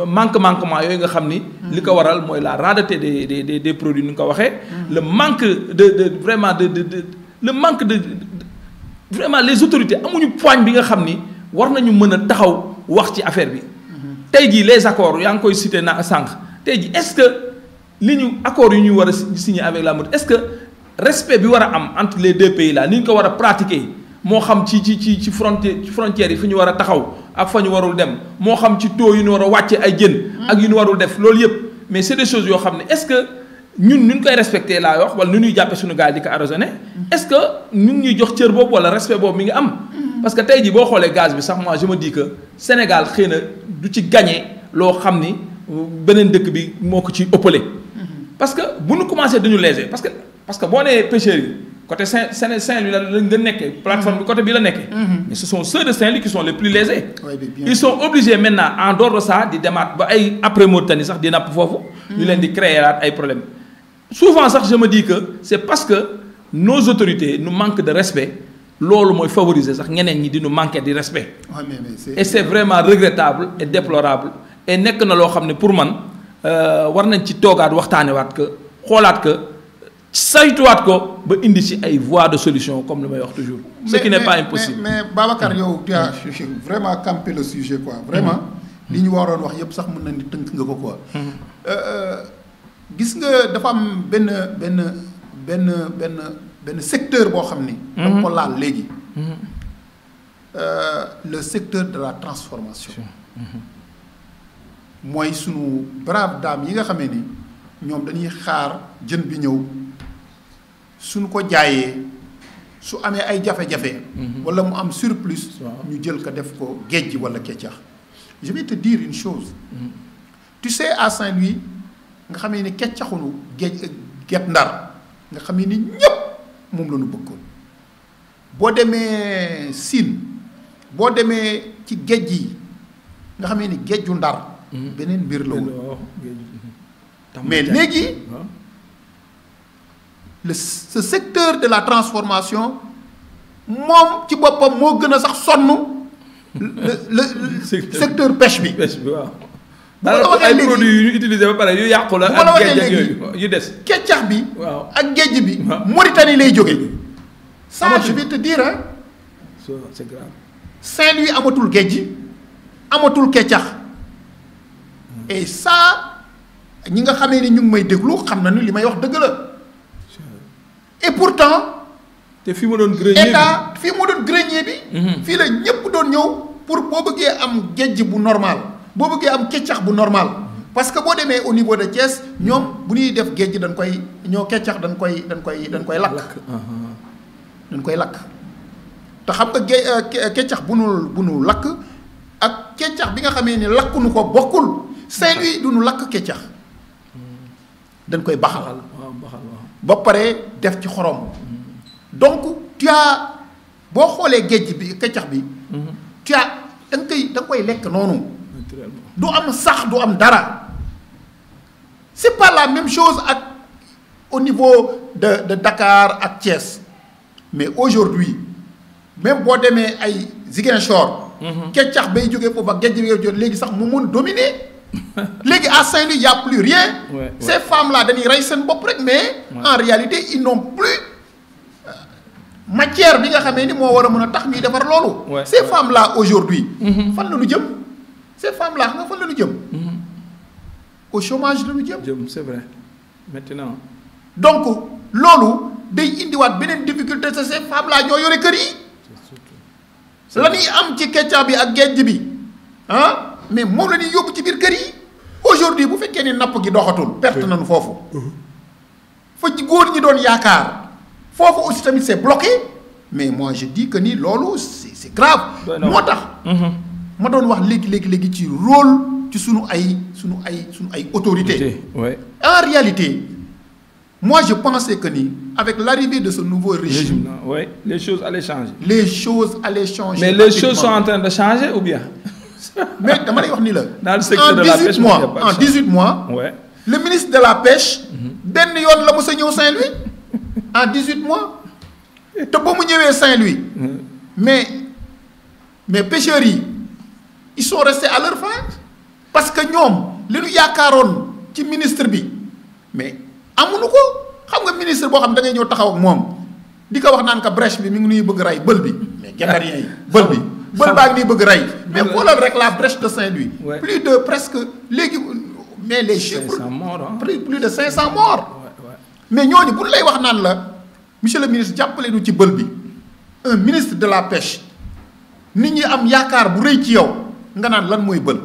manquement yooyu nga xam ni. li ko waral mooy la rareté des produits ni nga ko waxee. le manque de vraiment le manque de vraiment les autorités amuñu poigne bi nga xam ni war nañu mën a taxaw wax ci affaire bi. tey jii les accords yaa ngi koy cité na sànq tey jii est-ce que li ñu accords yu ñu war a signer avec la Mauritanie est-ce que respect bi war a am entre les deux pays là ni ñu ko war a pratiquer moo xam ci frontières yi fi ñu war a taxaw ak fa ñu warul dem moo xam ci taux yu ñu war a wàcce ay jën. ak yu ñu warul def loolu yëpp mais c'est des choses yoo xam ne est-ce que ñun ñu koy respecter laa wax wala nu ñuy jàppee suñu gaal di ko arraisonner est-ce que ñu ngi ñuy jox cër boobu wala respect boobu mi ngi am. parce que tey jii boo xoolee gaz bi sax moi je me dis que Sénégal xëy na du ci gagné loo xam ni beneen dëkk bi moo ko ci ëppale. parce que bu ñu commencé dañu léger parce que boo nee pêcheurs yi côté Saint-Louis la nga nekkee plateforme bi côté bi la nekkee. mais ce sont ceux de Saint-Louis qui sont les plus lésés. ils sont obligés maintenant en dehors de ça di demaat ba ay après Mauritanie sax di napp foofu. ñu leen di créer ay problèmes souvent sax je me dis que c'est parce que nos autorités nous manquent de respect loolu mooy favoriser sax ñeneen ñi di nous manquer de respect. Et c'est vraiment regrettable et déplorable et nekk na loo xam ne pour man war nañ ci toogaat waxtaanewaat que xoolaat que saytuwaat ko ba indi ci ay voies de solution comme li may wax toujours. Ce qui n'est pas impossible. mais Babacar yow tu as vraiment campé le sujet quoi vraiment. li ñu waroon wax yëpp sax mën na ni tënk nga ko quoi. gis nga dafa am benn secteur boo xam ni. dama ko laal léegi. le secteur de la transformation. mooy sunu brave dame yi nga xamee ni ñoom dañuy xaar jën bi ñëw suñu ko jaayee su amee ay jafe-jafe. wala mu am surplus. ñu jël ko def ko géej gi wala keccax. je vais te dire une chose. tu sais à Saint-Louis nga xamee ni keccaxunu géej Guet Ndar nga xamee ni ñëpp moom la ñu bëggoon boo demee Sine boo demee ci géej yi nga xamee ni géeju Ndar. beneen mbir la woon mais léegi ce secteur de la transformation moom ci boppam moo gën a sax sonn le secteur pêche bi. pêche bi waaw. daanaka ay produits yu ñu utilisé ba pare yu yàqu la. ak géej ak yooyu yu des. keccax bi. waaw ak géej bi. Mauritanie lay jóge ça je vais te dire hein. c'est grave. Saint-Louis amatul géej amatul keccax. et ça ñi nga xamee ni ñu ngi may déglu xam na ni li may wax dëgg la et pourtant. te fi mu doon grenier bi état fi mu doon grenier bi. fii la ñëpp doon ñëw pour boo bëggee am géej bu normal boo bëggee am keccax bu normal parce que boo demee au niveau de Thiès ñoom bu ñuy def géej dañ koy ñoo keccax dañ koy lakk. dañ koy lakk te xam nga keccax bu nu lakk ak keccax bi nga xamee ni lakkuñu ko bokkul. Saint-Louis du nu lakk keccax dañ koy baxal ba pare def ci xorom donc tu as boo xoolee géej bi keccax bi tu as da nga koy lekk noonu du am sax du am dara c'est pas la même chose ak au niveau de Dakar ak Thiès mais aujourd'hui même boo demee ay Ziguinchor keccax bay jógee foofu ak géej bi ngay jógee léegi sax mu mun dominer léegi à Saint-Louis y a plus rien. Ces femmes là dañuy rey seen bopp rek mais. en réalité ils n'ont plus matière bi nga xamee ni moo war a mën a tax ñuy defar loolu. ces femmes là aujourd'hui fan la ñu jëm. ces femmes là nga fan la ñu jëm. au chômage la ñu jëm. c'est vrai maintenant. donc loolu day indiwaat beneen difficulté te ces femmes là ñoo yore kër yi. la ñuy am ci keccax bi ak géej bi ah. mais moom la ñuy yóbbu ci biir kër yi aujourd'hui bu fekkee ni napp gi doxatul perte nañu foofu fa góor ñi doon yaakaar foofu aussi tamit c'est bloqué mais moi je dis que ni loolu c'est grave moo tax ma doon wax léegi ci rôle ci sunu ay autorités en réalité moi je pensais que ni avec l'arrivée de ce nouveau régime les choses allaient changer mais les choses sont en train de changer ou bien. mais dama lay wax ni la. dans le secteur de la pêche en 18 mois. le ministre de la pêche. benn yoon la mos a ñëw Saint-Louis en 18 mois te ba mu ñëwee Saint-Louis. mais pêcheurs yi ils sont restés à leur fin parce que ñoom li ñu yaakaaroon ci ministre bi mais amuñu ko xam nga ministre boo xam da ngay ñëw taxaw ak moom di ko wax naan ka brèche bi mi ngi nuy bëgg rey bël bi mais gendarien yi bël bi. bël baa ngi nii bëgg rey mais xoolal rek la brèche de Saint-Louis. plus de presque léegi mais les chiffres. plus de 500 morts. mais ñooñu bu ñu lay wax naan la monsieur le ministre jàppale nu ci bël bi un ministre de la pêche nit ñi am yaakaar bu rëy ci yow nga naan lan mooy bël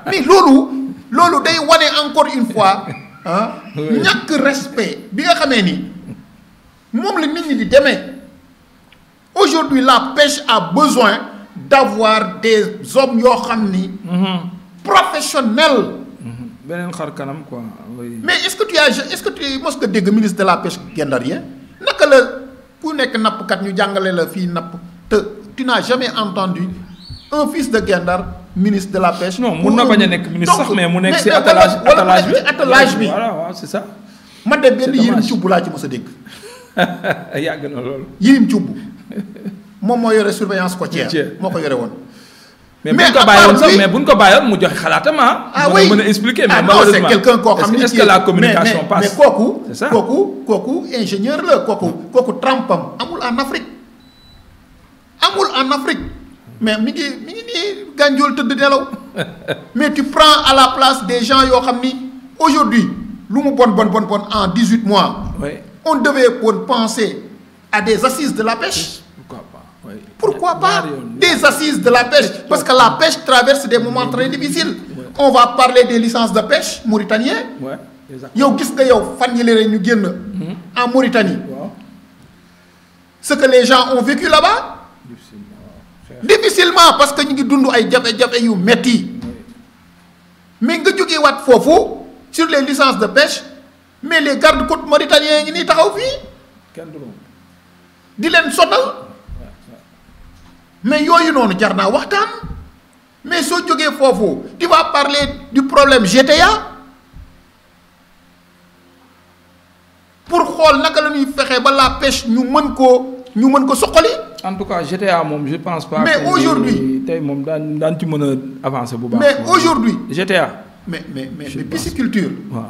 mais loolu day wane encore une fois ah. ñàkk respect bi nga xamee ni moom la nit ñi di demee. Aujourd'hui, la pêche a besoin d'avoir des hommes yoo xam ni. professionnels. beneen xar kanam quoi. mais est-ce que tu mos nga dégg ministre de la pêche gendarien naka la ku nekk nappkat ñu jàngale la fii napp te tu n'as jamais entendu un fils de Guet-Ndar ministre de la pêche. non mun na bañ a nekk ministre sax mais mu nekk ci attelage bi voilà waaw c'est ça. man de benn Yirim Cubb laa ci mos a dégg. yàgg na loolu. Yirim Cubb moom moo yore surveillance côtière moo ko yore woon. mais bu ñu ko bàyyoon sax mais bu ñu ko bàyyoon mu joxe xalaatam oui mën a expliquer. mais non c'est quelqu'un koo xam ni est-ce que la communication passe. mais kooku ingénieur la kooku trampam amul en Afrique. amul en Afrique mais mi ngi nii gànjool tëdd nelaw mais tu prends à la place des gens yoo xam ni aujourd'hui lu mu bon en 18 mois. oui on devait penser à des assises de la pêche. Pourquoi pas des assises de la pêche parce que la pêche traverse des moments très difficiles. On va parler des licences de pêche mauritaniennes. yow gis nga yow fan yële rek ñu génn. en Mauritanie. ce que les gens ont vécu là-bas. difficilement parce que ñu ngi dund ay jafe-jafe yu metti mais nga jógee waat foofu sur les licences de pêche mais les gardes-côtes mauritaniens ngi nii taxaw fii di leen sonal. mais yooyu noonu jar naa waxtaan mais soo jógee foofu tu vas parler du problème GTA pour xool naka la ñuy fexe ba la pêche ñu mën ko soqali. en tout cas GTA moom je pense pas. mais aujourd'hui tey moom daan ci mën a avancer bu baax. mais aujourd'hui GTA. mais pisciculture. waaw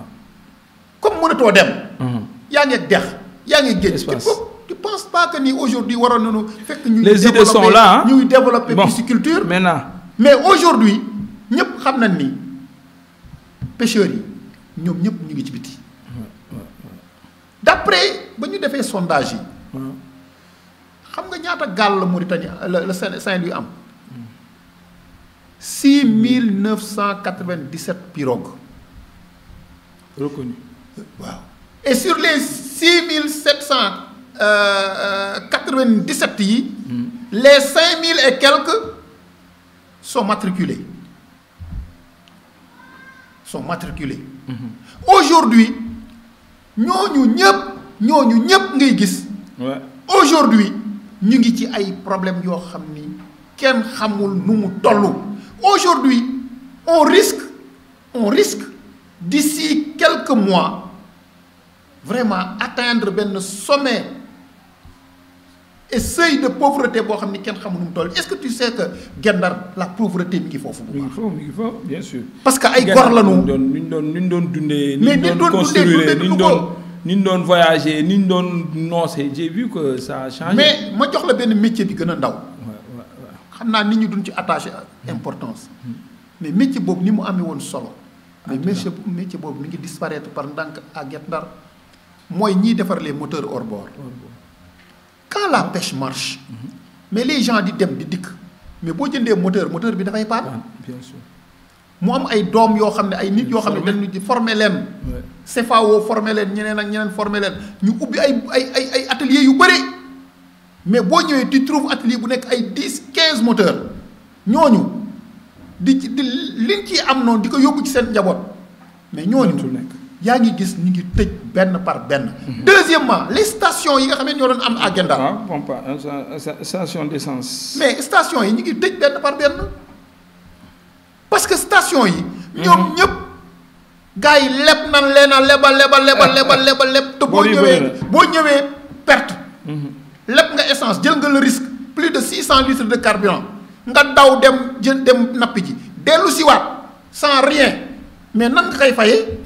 comme mënatoo dem. yaa ngi dex yaa ngi géej. Tu penses pas que ni aujourd'hui waroon nañu fekk ñu. les idées sont là ñuy développer pisciculture. maintenant mais aujourd'hui ñëpp xam nañ ni pêcheurs yi ñoom ñëpp ñu ngi ci biti. d'après ba ñu defee sondage yi. xam nga ñaata gaal la Mauritanie la Saint-Louis am. 6997 pirogues. reconnu. waaw et sur les 6797 yi. les 5000 et quelques sont matriculés. Aujourd'hui ñooñu ñëpp ngay gis. aujourd'hui ñu ngi ci ay problèmes yoo xam ni kenn xamul nu mu toll. aujourd'hui on risque d'ici quelques mois vraiment atteindre benn sommet et seuil de pauvreté boo xam ni kenn xamul nu mu toll. Est-ce que tu sais que Guet-Ndar la pauvreté mi ngi foofu. mi ngi foofu bien sûr. parce que ay gor lañu. ni ñu doon dundee. mais ni ñu doon construire ni ñu doon voyager ni ñu doon noosee j'ai vu que ça a changé. mais ma jox la benn métier bi gën a ndaw. xam naa nit ñi duñ ci attaché importance. mais métier boobu ni mu amee woon solo. mais métier boobu mi ngi disparaître par ndànk à Guet-Ndar mooy ñiy defar les moteurs hors bord. quand la pêche marche. mais les gens di dem di dikk mais boo jëndee moteur bi dafay paan. bien sûr. mu am ay doom yoo xam ne ay nit yoo xam ne dañu di former leen. CFAO former leen ñeneen ak ñeneen former leen ñu ubbi ay ateliers yu bëri mais boo ñëwee tu trouves atelier bu nekk ay 10-15 moteurs ñooñu di liñ ciy am noonu di ko yóbbu ci seen njaboot mais ñooñu yaa ngi gis ñu ngi tëj benn par benn. deuxièmement les stations yi nga xam ne ñoo doon am à Guet-Ndar. station d'essence. mais stations yi ñu ngi tëj benn par benn parce que station yi. ñoom ñëpp gars yi leb nan leen a lebal te boo ñëwee perte. leb nga essence jël nga le risque plus de 600 litres de carburant nga daw dem nappi ji dellu siwaat sans rien mais nan nga koy fayee.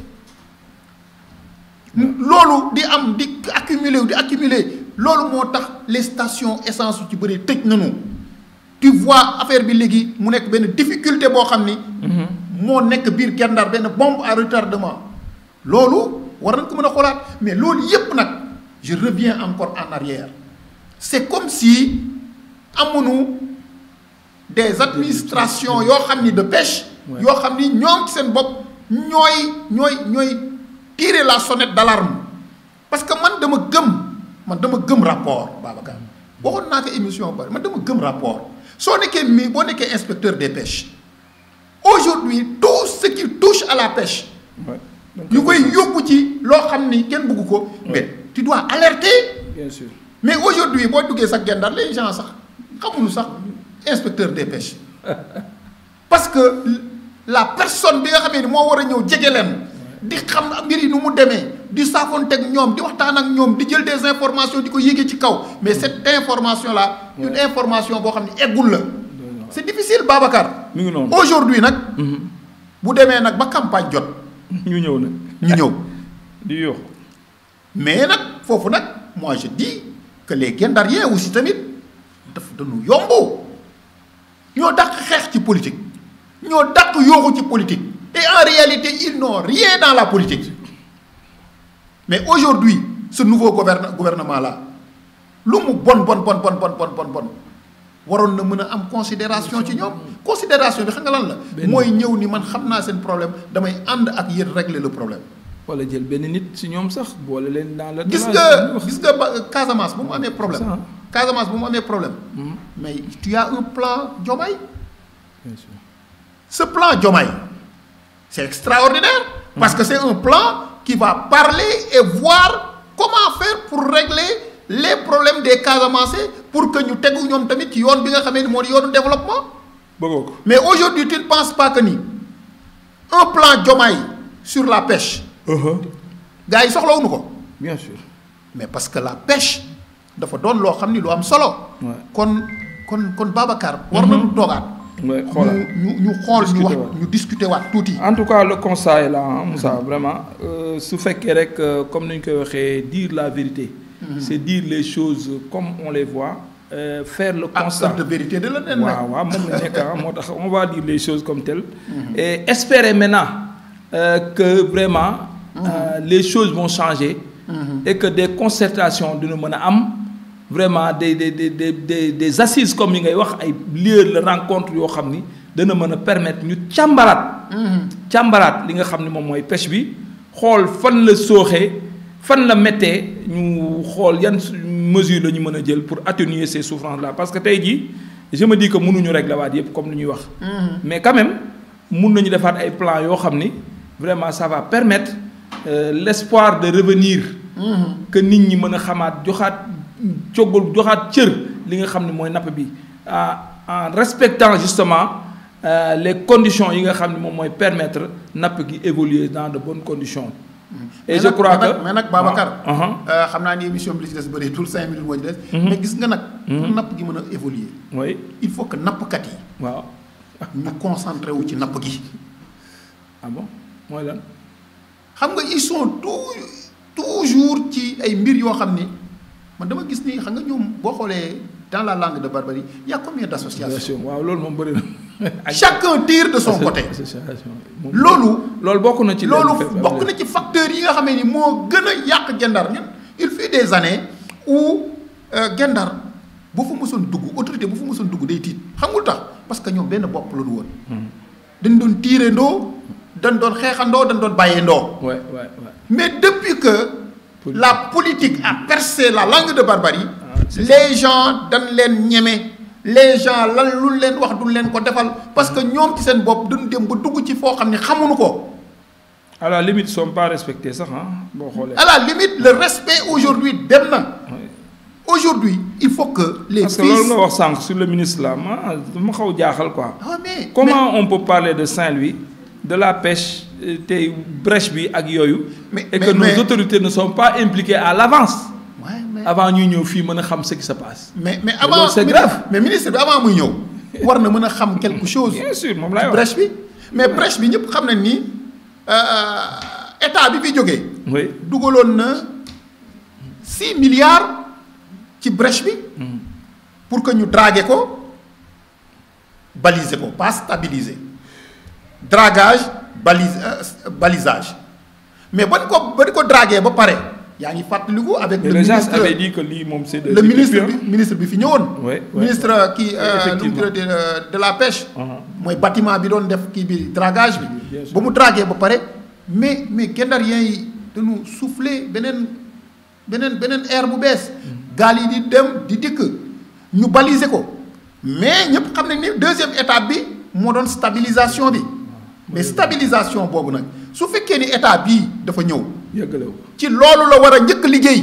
loolu di am di accumuler loolu moo tax les stations essence yu ci bëri tëj nañu. tu vois affaire bi léegi mu nekk benn difficulté boo xam ni. moo nekk biir Guet-Ndar benn bombe à retardement. loolu war nañ ko mën a xoolaat mais loolu yépp nag je reviens encore en arrière c'est comme si amuñu des administrations yoo xam ni de pêche. yoo xam ni ñoom ci seen bopp ñooy tirer la sonnette d'alarme parce que man dama gëm rapport Babacar waxoon naa ko émission bari man dama gëm rapport boo nekkee inspecteur des pêches aujourd'hui tout ce qui touche à la pêche ñu koy yóbbu ci loo xam ni kenn bëggu ko mais tu dois alerter. Bien sûr. mais aujourd'hui boo duggee sax Guet-Ndar les gens sax xamuñu sax inspecteur des pêches parce que la personne bi nga xamee ni moo war a ñëw jege leen di xam mbir yi nu mu demee di saafoonteeg ñoom di waxtaan ak ñoom di jël des informations di ko yéegee ci kaw mais cette information là une information boo xam ne eggul la c'est difficile Babacar mi ngi noonu aujourd'hui nag bu demee nag ba campagne jot ñu ñëw nag ñu ñëw di yox mais nag foofu nag moi je dis que les guet-ndariens aussi tamit daf dañu yomb ñoo dàq xeex ci politique ñoo dàq yooxu ci politique et en réalité ils n'ont rien dans la politique mais aujourd'hui ce nouveau gouvernement là lu mu bon waroon na mën a am considération ci ñoom considération bi xam nga lan la mooy ñëw ni man xam naa seen problème damay ànd ak yéen régler le problème wala jël benn nit si ñoom sax boole leen dans la gis nga Casamance bu mu amee problème Casamance bu mu amee problème mais tu as un plan Diomaye bien sûr ce plan Diomaye c'est extraordinaire parce que c'est un plan qui va parler et voir comment faire pour régler les problèmes des Casamançais pour que ñu tegu ñoom tamit ci yoon bi nga xamee ni moo di yoonu développement bëggoo ko mais aujourd'hui tu ne penses pas que ni un plan Diomaye sur la pêche gars yi soxlawuñu ko bien sûr mais parce que la pêche dafa doon loo xam ni lu am solo kon Babacar war nañu toogaat ñu xool ñu wax ñu discuter waat tuuti en tout cas le conseil est là Moussa vraiment su fekkee rek comme ni ñu koy waxee dire la vérité c'est dire les choses comme on les voit faire le constat de vérité de la nen waaw moom la nekk moo tax on va dire les choses comme telles et espérer maintenant que vraiment les choses vont changer et que des concertations dina mën a am vraiment des assises comme yi ngay wax ay lieux de rencontre yoo xam ni dana mën a permettre ñu càmbaraat li nga xam ne moom mooy pêche bi xool fan la sooxee fan la méttee ñu xool yan mesures la ñu mën a jël pour atténuer ces souffrances là parce que tey jii je me dis que mënuñu régler waat yëpp comme li ñuy wax mais quand même mun nañu defaat ay plans yoo xam ni vraiment ça va permettre l'espoir de revenir que nit ñi mën a xamaat joxaat cër li nga xam ne mooy napp bi en respectant justement les conditions yi nga xam ne moom mooy permettre napp gi évoluer dans de bonnes conditions et je crois que mais nag Babacar xam naa ni émission bi li ci des bëri tout 5 minutes moo ci des mais gis nga nag pour napp gi mën a évoluer oui il faut que nappkat yi waaw ñu concentré wu ci napp gi ah bon mooy lan xam nga ils sont toujours ci ay mbir yoo xam ni man dama gis ni xam nga ñoom boo xoolee dans la langue de Barbarie il y a combien d'associations waaw loolu moom bëri na chacun tire de son côté loolu bokk na ci bokk na ci facteurs yi nga xamee ni moo gën a yàq Guet-Ndar ñun il fut des années où Guet-Ndar bu fa mësoon dugg autorité bu fa mësoon dugg day tiit xam nga lu tax parce que ñoom benn bopp la ñu woon dañ doon tiire ndoo dañ doon xeexandoo dañ doon bàyyee ndoo mais depuis que la politique a percé la langue de Barbarie les gens dañ leen ñeme les gens lan lu leen wax duñ leen ko defal parce que ñoom ci seen bopp dañu dem ba dugg ci foo xam ne xamuñu ko à la limite ils sont pas respectés sax boo xoolee à la limite le respect aujourd'hui dem na aujourd'hui il faut que les parce que loolu nga wax sànq sur le ministre là ma xaw jaaxal quoi mais comment on peut parler de Saint-Louis de la pêche tey brèche bi ak yooyu et que nos autorités ne sont pas impliquées à l'avance avant ñuy ñëw fii mën a xam ce qui se passe mais avant c'est grave mais ministre bi avant muy ñëw war na mën a xam quelque chose bien sûr moom laay wax brèche bi mais brèche bi ñëpp xam nañ ni état bi fi jógee dugaloon na 6 milliards ci brèche bi pour que ñu draguer ko baliser ko pas stabiliser dragage balisage mais ba di ko draguer ba pare yaa ngi fàttaliku avec le ministre avait dit que lii moom c'est le ministre bi fi ñëwoon ministre kii de la pêche mooy bâtiment bi doon def kii bi dragage bi ba mu draguer ba pare mais Guet-Ndarien yi dañu souffler beneen air bu bees gaal yi di dem di dikk ñu baliser ko mais ñëpp xam nañ ni deuxième étape bi moo doon stabilisation bi mais stabilisation boobu nag su fekkee ni état bii dafa ñëw ci loolu la war a njëkk liggéey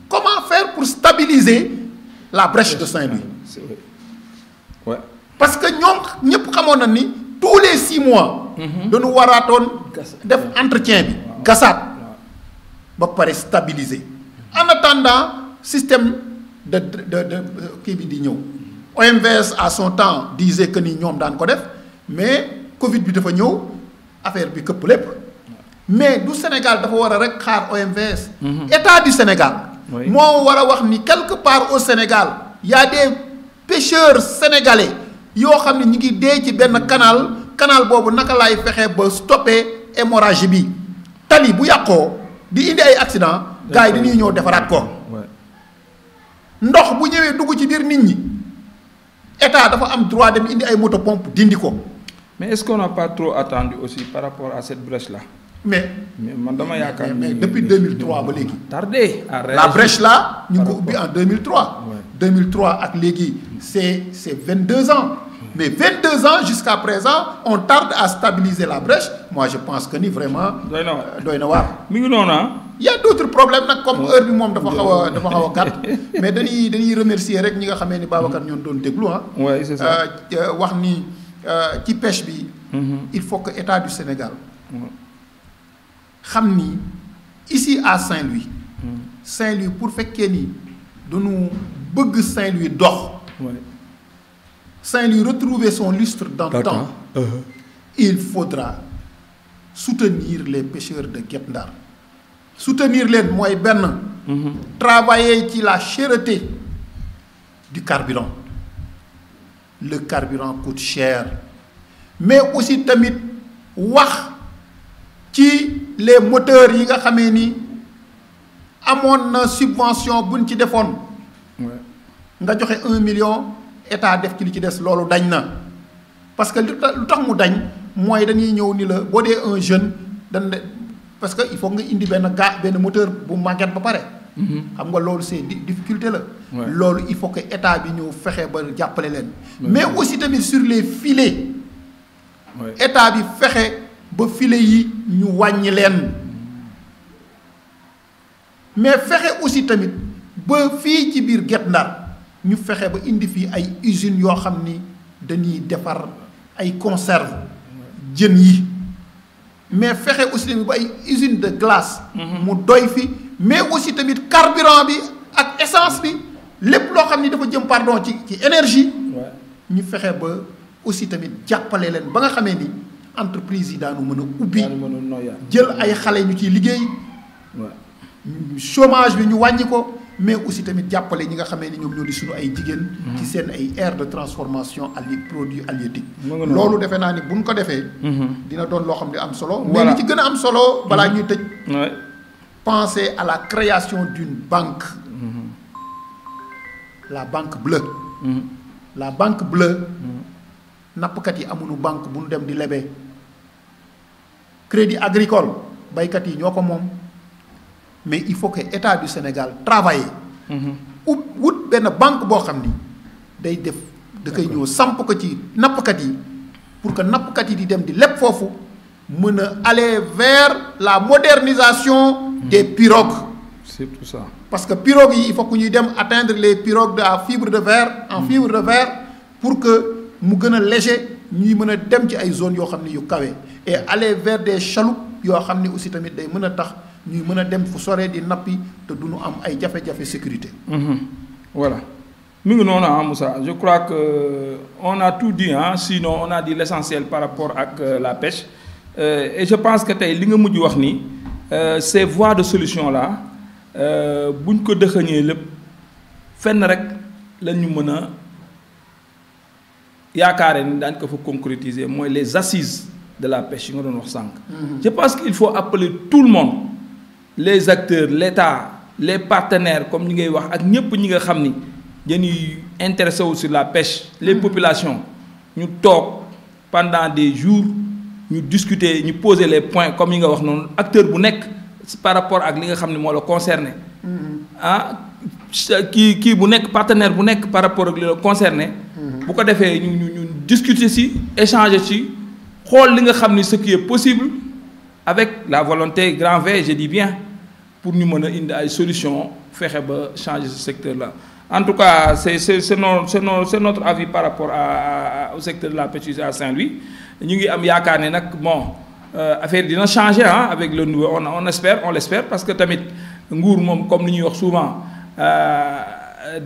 comment faire pour stabiliser la brèche de Saint-Louis parce que ñoom ñëpp xamoon na ni tous les 6 mois dañu waraatoon def entretien bi gasaat ba pare stabiliser en attendant système de kii bi di ñëw. OMVS à son temps disait que ni ñoom daan ko def mais Covid bi dafa ñëw affaire bi këpp lépp mais du Sénégal dafa war a rek xaar OMVS. État du Sénégal. moo war a wax ni quelque part au Sénégal y a des pêcheurs sénégalais yoo xam ne ñu ngi dee ci benn canal boobu naka laay fexe ba stopper hémorragie bi tali bu yàqoo di indi ay accident gars yi dañuy ñëw defaraat ko ndox bu ñëwee dugg ci biir nit ñi état dafa am droit dem indi ay moto pompe dindi ko. mais est-ce qu'on n'a pas trop attendu aussi par rapport à cette brèche là. mais man dama yaakaar mais depuis 2003 ba léegi. tardé la brèche là ñu ngi ko ubbi en 2003. 2003 ak léegi c'est 22 ans. mais 22 ans jusqu'à présent on tarde à stabiliser la brèche moi je pense que ni vraiment. doy na waar mi ngi noonu ah. y a d'autres problèmes nag comme heure bi moom dafa xaw a gàtt mais dañuy remercier rek ñi nga xamee ni Babacar ñoon doon déglu ah. oui c'est ça wax ni ci pêche bi. il faut que état du Sénégal. xam ni ici à Saint-Louis. Saint-Louis pour fekkee ni dañu bëgg Saint-Louis dox. Saint-Louis retrouver son lustre d'antan. Il faudra soutenir les pêcheurs de Guet Ndar. soutenir leen mooy benn. travailler ci la cherté du carburant. Le carburant coûte cher mais aussi tamit wax ci les moteurs yi nga xamee ni amoon na subvention buñ ci defoon. nga joxe 1 million état def ci li ci des loolu dañ na parce que lu tax mu dañ mooy dañuy ñëw ni la boo dee un jeune dañ parce que il faut nga indi benn moteur bu màgget ba pare. xam nga loolu c'est difficulté la. loolu il faut que état bi ñëw fexe ba jàppale leen. mais aussi tamit sur les filets. état bi fexe ba filets yi ñu wàññi leen. mais fexe aussi tamit ba fii ci biir Guet Ndar ñu fexe ba indi fii ay usines yoo xam ni dañuy defar ay conserve jën yi mais fexe aussi tamit ba ay usine de glace. mu doy fi. mais aussi tamit carburant bi ak essence bi lépp loo xam ni dafa jëm pardon ci énergie. ñu fexe ba aussi tamit jàppale leen ba nga xamee ni entreprise yi daanu mën a ubbi. jël ay xale ñu ciy liggéey. chômage bi ñu wàññi ko mais aussi tamit jàppale ñi nga xamee ni ñoom ñoo di suñu ay jigéen. ci seen ay aires de transformation produits halieutiques. loolu defe naa ni buñ ko defee. dina doon loo xam ne am solo. mais li ci gën a am solo balaa ñuy tëj. penser à la création d'une banque. La banque bleue. La banque bleue. nappkat yi amuñu banque bu ñu dem di lebe. crédit agricole baykat yi ñoo ko moom. mais il faut que état du Sénégal travaille. wut benn banque boo xam ni day def da koy ñëw samp ko ci nappkat yi pour que nappkat yi di dem di leb foofu mën a aller vers la modernisation des pirogues. C'est tout ça. Parce que pirogues yi il faut que ñuy dem atteindre les pirogues de fibre de verre en fibre de verre pour que mu gën a léger ñuy mën a dem ci ay zones yoo xam ne yu kawe et aller vers des chaloupes yoo xam ne aussi tamit day mën a tax ñuy mën a dem fu soree di nappi te du ñu am ay jafe-jafe sécurité. Voilà mi ngi noonu ah Moussa je crois que on a tout dit ah sinon on a dit l'essentiel par rapport ak la pêche et je pense que tey li nga mujj wax ni ces voies de solution là buñ ko dëxëñee lépp fenn rek la ñu mën a yaakaare ni daañu ko fa concrétiser mooy les assises de la pêche yi nga doon wax sànq. Je pense qu'il faut appeler tout le monde les acteurs l'État les partenaires comme ñi ngay wax ak ñëpp ñi nga xam ni dañuy intéressé wu sur la pêche les populations ñu toog pendant des jours ñu discuter ñu poser les points comme yi nga wax noonu acteur bu nekk par rapport ak li nga xam ne moo la concerné ah kii bu nekk partenaire bu nekk par rapport ak li la concerné bu ko defee ñu discuter ci échanger ci xool li nga xam ni ce qui est possible avec la volonté grand V je dis bien pour ñu mën a indi ay solutions fexe ba changer ce secteur là en tout cas c'est notre avis par rapport au secteur de la pêche à Saint-Louis ñu ngi am yaakaar ne nag bon affaire dina changer avec le nouveau on espère on l'espère parce que tamit nguur moom comme li ñuy wax souvent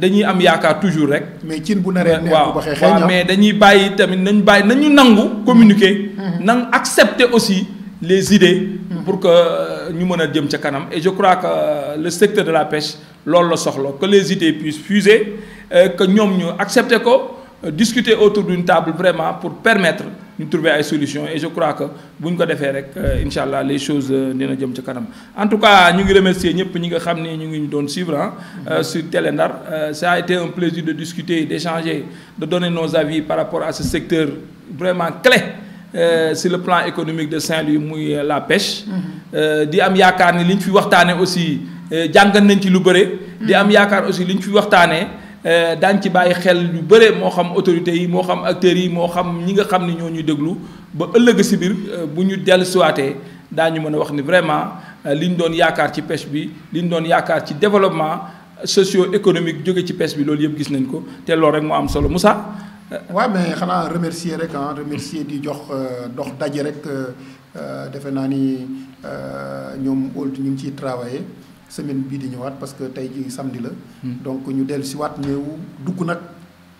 dañuy am yaakaar toujours rek. mais cin bu naree neex bu baxee xëy waaw mais dañuy bàyyi tamit nañu nangu communiquer. nangu accepter aussi les idées. pour que ñu mën a jëm ca kanam et je crois que le secteur de la pêche loolu la soxla que les idées puissent fuser que ñoom ñu accepter ko discuter autour d'une table vraiment pour permettre ñu trouver ay solutions et je crois que bu ñu ko defee rek incha allah les choses dina jëm ca kanam en tout cas ñu ngi remercier ñëpp ñi nga xam ne ñu ngi ñu doon suivre sur Télé Ndar ça a été un plaisir de discuter d'échanger de donner nos avis par rapport à ce secteur vraiment clé sur le plan économique de Saint-Louis muy la pêche di am yaakaar ni li ñu fi waxtaanee aussi jàngat nañ ci lu bëre di am yaakaar aussi li ñu fi waxtaanee daañ ci bàyyi xel lu bëre moo xam autorités yi moo xam acteurs yi moo xam ñi nga xam ni ñoo ñuy déglu ba ëllëg si biir bu ñu dellu siwaatee daañu mën a wax ni vraiment li ñu doon yaakaar ci pêche bi li ñu doon yaakaar ci développement socio-économique jóge ci pêche bi loolu yëpp gis nañ ko te loolu rek moo am solo Moussa. waaw mais xanaa remercier rek remercier di jox dox daje rek defe naa ni ñoom Old ñu ngi ciy travailler semaine bii di ñëwaat parce que tey jii samedi la. donc ñu dellu si waat ñëw dugg nag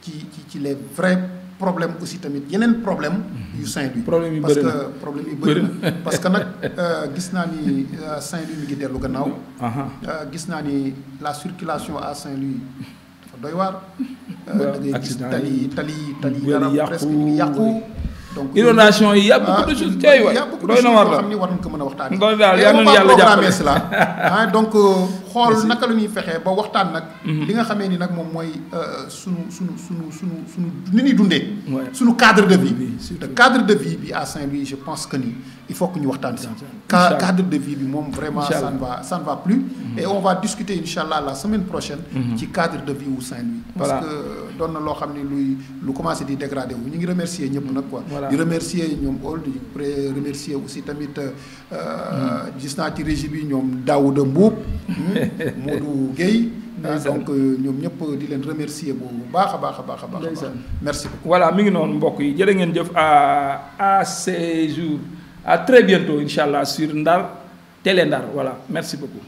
ci les vrais problèmes aussi tamit yeneen problème yu Saint-Louis. problème yu parce bëri na que problème yu bëri na parce que nag gis naa ni Saint-Louis mi ngi dellu gannaaw. gis naa ni la circulation à Saint-Louis dafa doy waar. da ngay gis tali dara presque ñu ngi yàqu. donc inondation yi y' a beaucoup de choses tey waay doy na war la xam ni war nañ ko mën a waxtaanee. doy daal yaa ngi yàlla jàppale la donc xool naka la ñuy fexee ba waxtaan nag. li nga xamee ni nag moom mooy sunu ni ñuy dundee. sunu cadre de vie. te cadre de vie bi à Saint-Louis je pense que ni il faut que ñu waxtaan si. cadre de vie bi moom vraiment ça ne va plus. et on va discuter incha allah la semaine prochaine. ci cadre de vie wu Saint-Louis. parce que doon na loo xam ne lu commencé di dégradé wu ñu ngi remercier ñëpp nag quoi. di remercier ñoom Old di remercier aussi tamit gis naa ci régie bi ñoom Daouda Mbuub Modou Guèye donc ñoom ñëpp di leen remercier bu baax a baax a baax merci beaucoup voilà mi ngi noonu mbokk yi jërë ngeen jëf à ces jours à très bientôt incha allah sur Ndar Télé Ndar voilà merci beaucoup